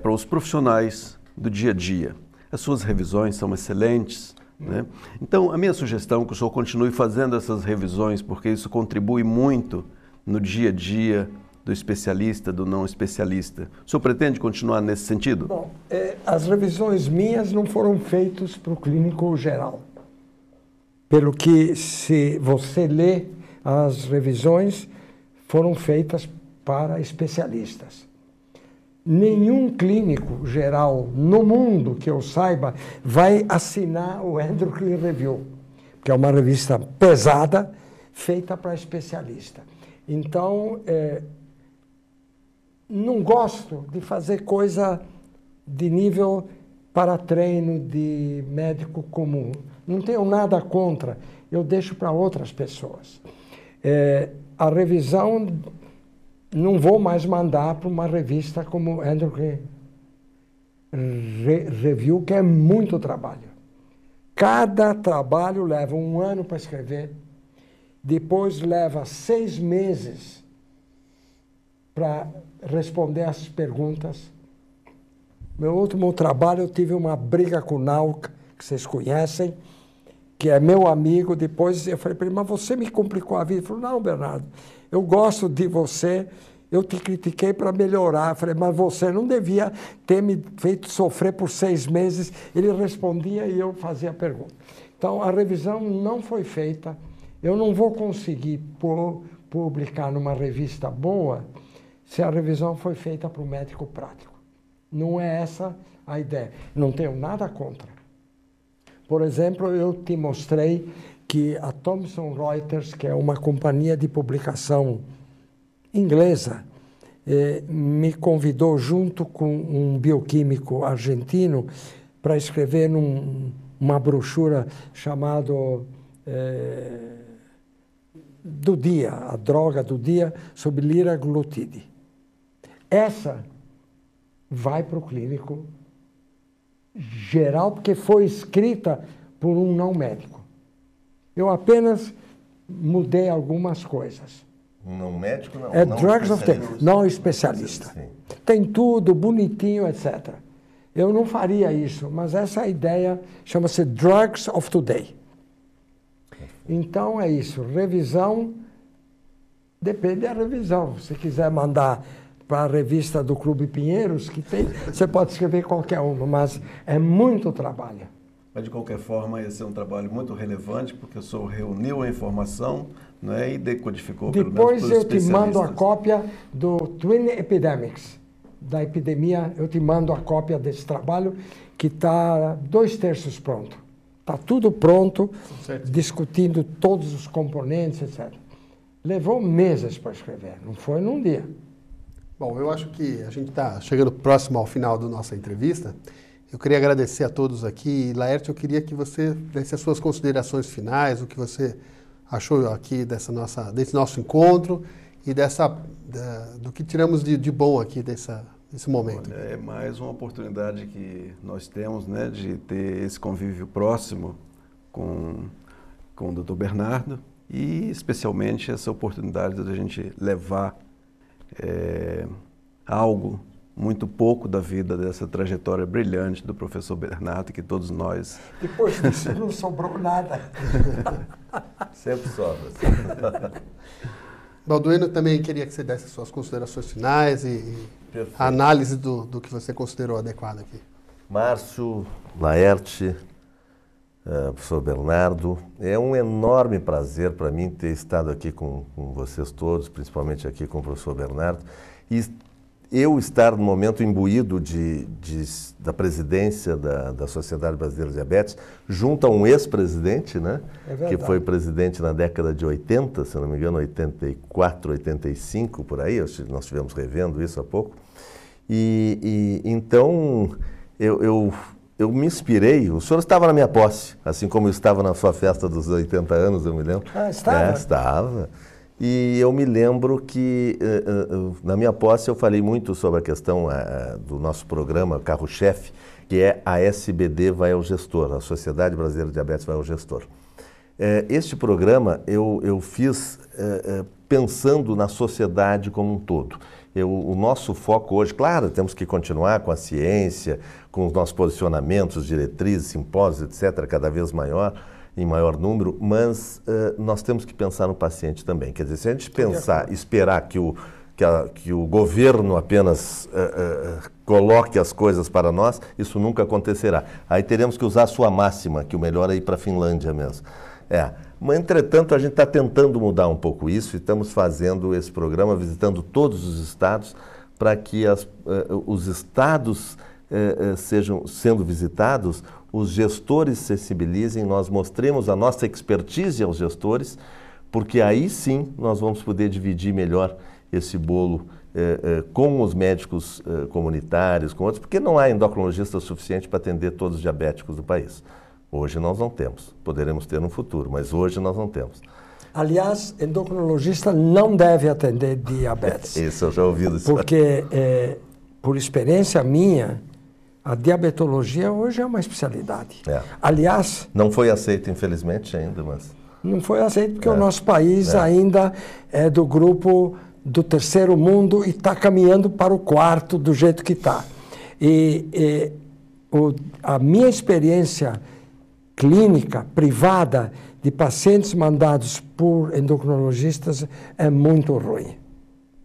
para os profissionais do dia a dia. As suas revisões são excelentes, né? Então, a minha sugestão é que o senhor continue fazendo essas revisões, porque isso contribui muito no dia a dia do especialista, do não especialista. O senhor pretende continuar nesse sentido? Bom, as revisões minhas não foram feitas para o clínico geral. Pelo que, se você lê, as revisões foram feitas para especialistas. Nenhum clínico geral no mundo, que eu saiba, vai assinar o Endocrine Review, que é uma revista pesada, feita para especialista. Então, não gosto de fazer coisa de nível para treino de médico comum. Não tenho nada contra, eu deixo para outras pessoas. A revisão... Não vou mais mandar para uma revista como Endocrine Review, que é muito trabalho. Cada trabalho leva 1 ano para escrever, depois leva 6 meses para responder as perguntas. Meu último trabalho, eu tive uma briga com o Nauk, que vocês conhecem, que é meu amigo. Depois eu falei para ele, mas você me complicou a vida. Ele falou, não, Bernardo, eu gosto de você, eu te critiquei para melhorar. Eu falei, mas você não devia ter me feito sofrer por 6 meses. Ele respondia e eu fazia a pergunta. Então, a revisão não foi feita. Eu não vou conseguir publicar numa revista boa se a revisão foi feita para o médico prático. Não é essa a ideia. Não tenho nada contra. Por exemplo, eu te mostrei que a Thomson Reuters, que é uma companhia de publicação inglesa, me convidou junto com um bioquímico argentino para escrever uma brochura chamada do dia, a droga do dia, sobre liraglutide. Essa vai para o clínico geral, porque foi escrita por um não médico. Eu apenas mudei algumas coisas. Não médico, não. É não Drugs of the... especialista. Não especialista. Sim. Tem tudo, bonitinho, etc. Eu não faria isso, mas essa ideia chama-se Drugs of Today. Então é isso, revisão, depende da revisão. Se quiser mandar para a revista do Clube Pinheiros, que tem, você pode escrever qualquer uma, mas é muito trabalho. Mas, de qualquer forma, esse é um trabalho muito relevante, porque o senhor reuniu a informação, né, e decodificou, pelo menos, Depois pelos eu te mando a especialistas. cópia do Twin Epidemics, da epidemia, eu te mando a cópia desse trabalho, que está 2/3 pronto. Está tudo pronto, discutindo todos os componentes, etc. Levou meses para escrever, não foi num dia. Bom, eu acho que a gente está chegando próximo ao final da nossa entrevista. Eu queria agradecer a todos aqui. Laerte, eu queria que você desse as suas considerações finais, o que você achou aqui desse nosso encontro e do que tiramos de bom aqui desse momento. Olha, é mais uma oportunidade que nós temos, né, de ter esse convívio próximo com o Dr. Bernardo e, especialmente, essa oportunidade de a gente levar algo, muito pouco da vida dessa trajetória brilhante do professor Bernardo, que todos nós... Depois disso não sobrou nada. Sempre sobra. Balduino, também queria que você desse as suas considerações finais e a análise do que você considerou adequado aqui. Márcio, Laerte, professor Bernardo, é um enorme prazer para mim ter estado aqui com vocês todos, principalmente aqui com o professor Bernardo, e eu estar no momento imbuído da presidência da Sociedade Brasileira de Diabetes, junto a um ex-presidente, né, que foi presidente na década de 80, se não me engano, 84, 85, por aí, nós estivemos revendo isso há pouco. Então, eu me inspirei, o senhor estava na minha posse, assim como eu estava na sua festa dos 80 anos, eu me lembro. Ah, estava? Estava. E eu me lembro que, na minha posse, eu falei muito sobre a questão do nosso programa Carro-Chefe, que é a SBD vai ao gestor, a Sociedade Brasileira de Diabetes vai ao gestor. Este programa eu fiz pensando na sociedade como um todo. O nosso foco hoje, claro, temos que continuar com a ciência, com os nossos posicionamentos, diretrizes, simpósios, etc., cada vez maior, em maior número, mas nós temos que pensar no paciente também. Quer dizer, se a gente esperar que o governo apenas coloque as coisas para nós, isso nunca acontecerá. Aí teremos que usar a sua máxima, que o melhor é ir para a Finlândia mesmo. Mas, entretanto, a gente está tentando mudar um pouco isso e estamos fazendo esse programa, visitando todos os estados, para que os estados sendo visitados, os gestores se sensibilizem, nós mostremos a nossa expertise aos gestores, porque aí sim nós vamos poder dividir melhor esse bolo com os médicos comunitários, com outros, porque não há endocrinologista suficiente para atender todos os diabéticos do país. Hoje nós não temos, poderemos ter no futuro, mas hoje nós não temos. Aliás, endocrinologista não deve atender diabetes. Isso eu já ouvi disso. Porque, por experiência minha, a diabetologia hoje é uma especialidade. Aliás... Não foi aceito, infelizmente, ainda, mas... Não foi aceito porque o nosso país ainda é do grupo do terceiro mundo e está caminhando para o quarto do jeito que está. A minha experiência clínica, privada, de pacientes mandados por endocrinologistas é muito ruim.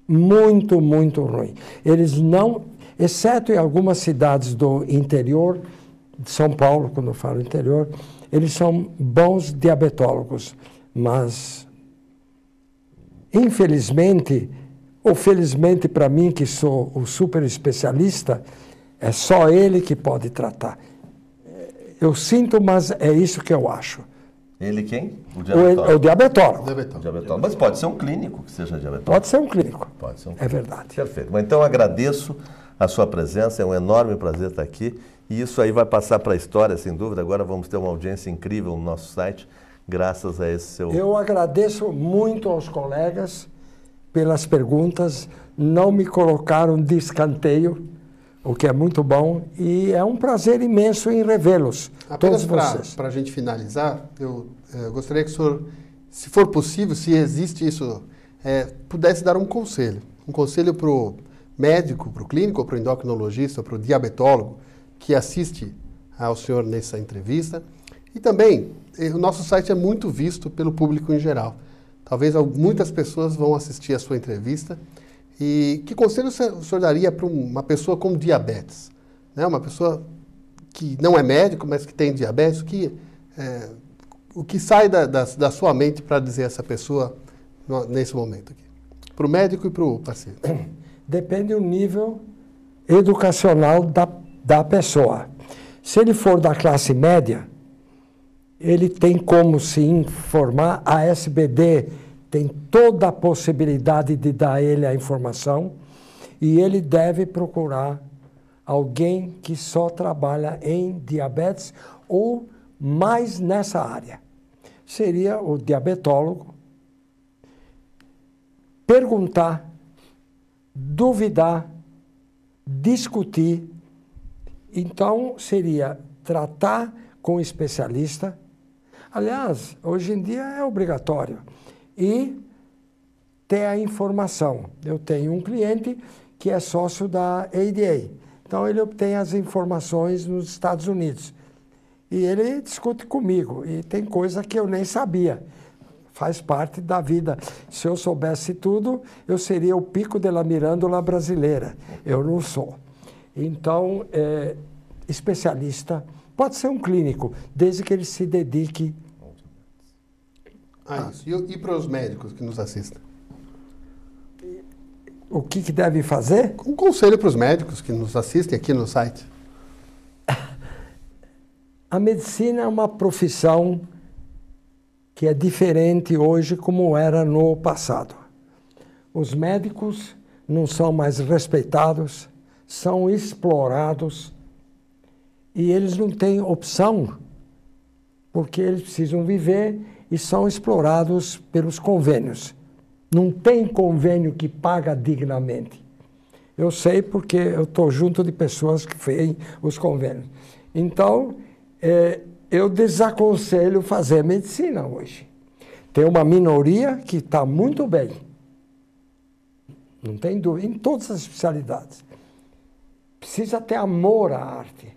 Muito, muito ruim. Eles não, exceto em algumas cidades do interior, de São Paulo, quando eu falo interior, eles são bons diabetólogos, mas, infelizmente, ou felizmente para mim, que sou o super especialista, é só ele que pode tratar. Eu sinto, mas é isso que eu acho. Ele quem? O diabetólogo. O diabetólogo. Diabetólogo. Mas pode ser um clínico que seja diabetólogo. Pode ser um clínico. Pode ser um clínico. É verdade. Perfeito. Mas então agradeço a sua presença, é um enorme prazer estar aqui. E isso aí vai passar para a história, sem dúvida. Agora vamos ter uma audiência incrível no nosso site, graças a esse seu... Eu agradeço muito aos colegas pelas perguntas. Não me colocaram de escanteio, o que é muito bom, e é um prazer imenso em revê-los, todos vocês. Para a gente finalizar, eu gostaria que o senhor, se for possível, se existe isso, pudesse dar um conselho para o médico, para o clínico, para o endocrinologista, para o diabetólogo, que assiste ao senhor nessa entrevista. E também, o nosso site é muito visto pelo público em geral. Talvez muitas pessoas vão assistir a sua entrevista. E que conselho o senhor daria para uma pessoa com diabetes? Né? Uma pessoa que não é médico, mas que tem diabetes, o que sai da sua mente para dizer a essa pessoa nesse momento aqui? Para o médico e para o paciente. Depende do nível educacional da pessoa. Se ele for da classe média, ele tem como se informar. A SBD tem toda a possibilidade de dar ele a informação e ele deve procurar alguém que só trabalha em diabetes ou mais nessa área. Seria o diabetólogo. Perguntar, duvidar, discutir. Então, seria tratar com o especialista. Aliás, hoje em dia é obrigatório. E ter a informação. Eu tenho um cliente que é sócio da ADA. Então, ele obtém as informações nos Estados Unidos. E ele discute comigo. E tem coisa que eu nem sabia. Faz parte da vida. Se eu soubesse tudo, eu seria o Pico de la Mirândola brasileira. Eu não sou. Então, especialista, pode ser um clínico, desde que ele se dedique. Isso. E para os médicos que nos assistem? O que deve fazer? Um conselho para os médicos que nos assistem aqui no site. A medicina é uma profissão que é diferente hoje como era no passado. Os médicos não são mais respeitados, são explorados e eles não têm opção porque eles precisam viver e são explorados pelos convênios. Não tem convênio que paga dignamente. Eu sei porque eu estou junto de pessoas que fazem os convênios. Então, eu desaconselho fazer medicina hoje. Tem uma minoria que está muito bem. Não tem dúvida, em todas as especialidades. Precisa ter amor à arte.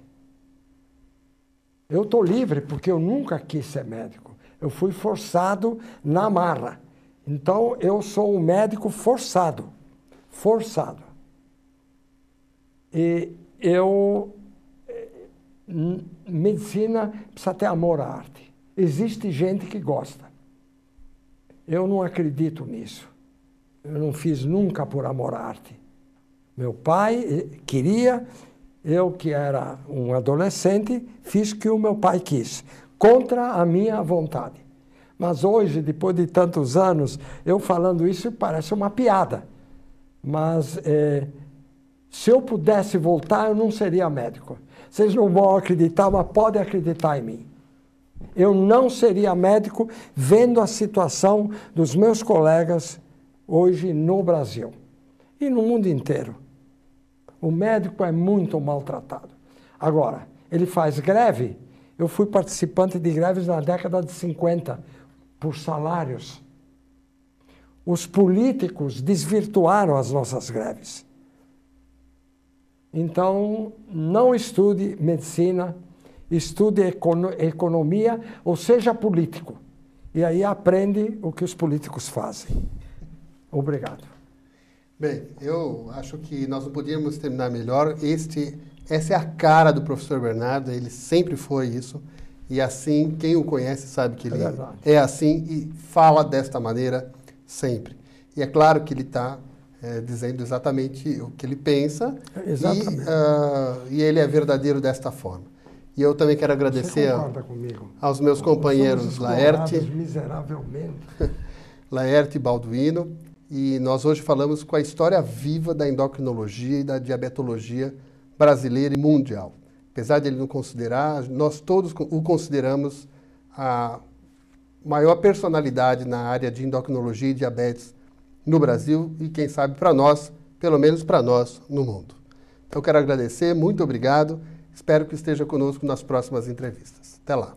Eu estou livre porque eu nunca quis ser médico. Eu fui forçado na marra. Então, eu sou um médico forçado. Forçado. E medicina precisa ter amor à arte. Existe gente que gosta. Eu não acredito nisso. Eu não fiz nunca por amor à arte. Meu pai queria, eu que era um adolescente, fiz o que o meu pai quis, contra a minha vontade. Mas hoje, depois de tantos anos, eu falando isso parece uma piada. Mas se eu pudesse voltar, eu não seria médico. Vocês não vão acreditar, mas podem acreditar em mim. Eu não seria médico vendo a situação dos meus colegas hoje no Brasil e no mundo inteiro. O médico é muito maltratado. Agora, ele faz greve. Eu fui participante de greves na década de 50 por salários. Os políticos desvirtuaram as nossas greves. Então, não estude medicina, estude economia, ou seja político. E aí aprende o que os políticos fazem. Obrigado. Bem, eu acho que nós não podíamos terminar melhor. Essa é a cara do professor Bernardo, ele sempre foi isso. E assim, quem o conhece sabe que ele é assim e fala desta maneira sempre. E é claro que ele está dizendo exatamente o que ele pensa. Exatamente. E ele é verdadeiro desta forma. E eu também quero agradecer aos meus companheiros Laerte, miseravelmente. Laerte e Balduino. E nós hoje falamos com a história viva da endocrinologia e da diabetologia brasileira e mundial. Apesar de ele não considerar, nós todos o consideramos a maior personalidade na área de endocrinologia e diabetes no Brasil e, quem sabe, para nós, pelo menos para nós, no mundo. Então, quero agradecer, muito obrigado. Espero que esteja conosco nas próximas entrevistas. Até lá.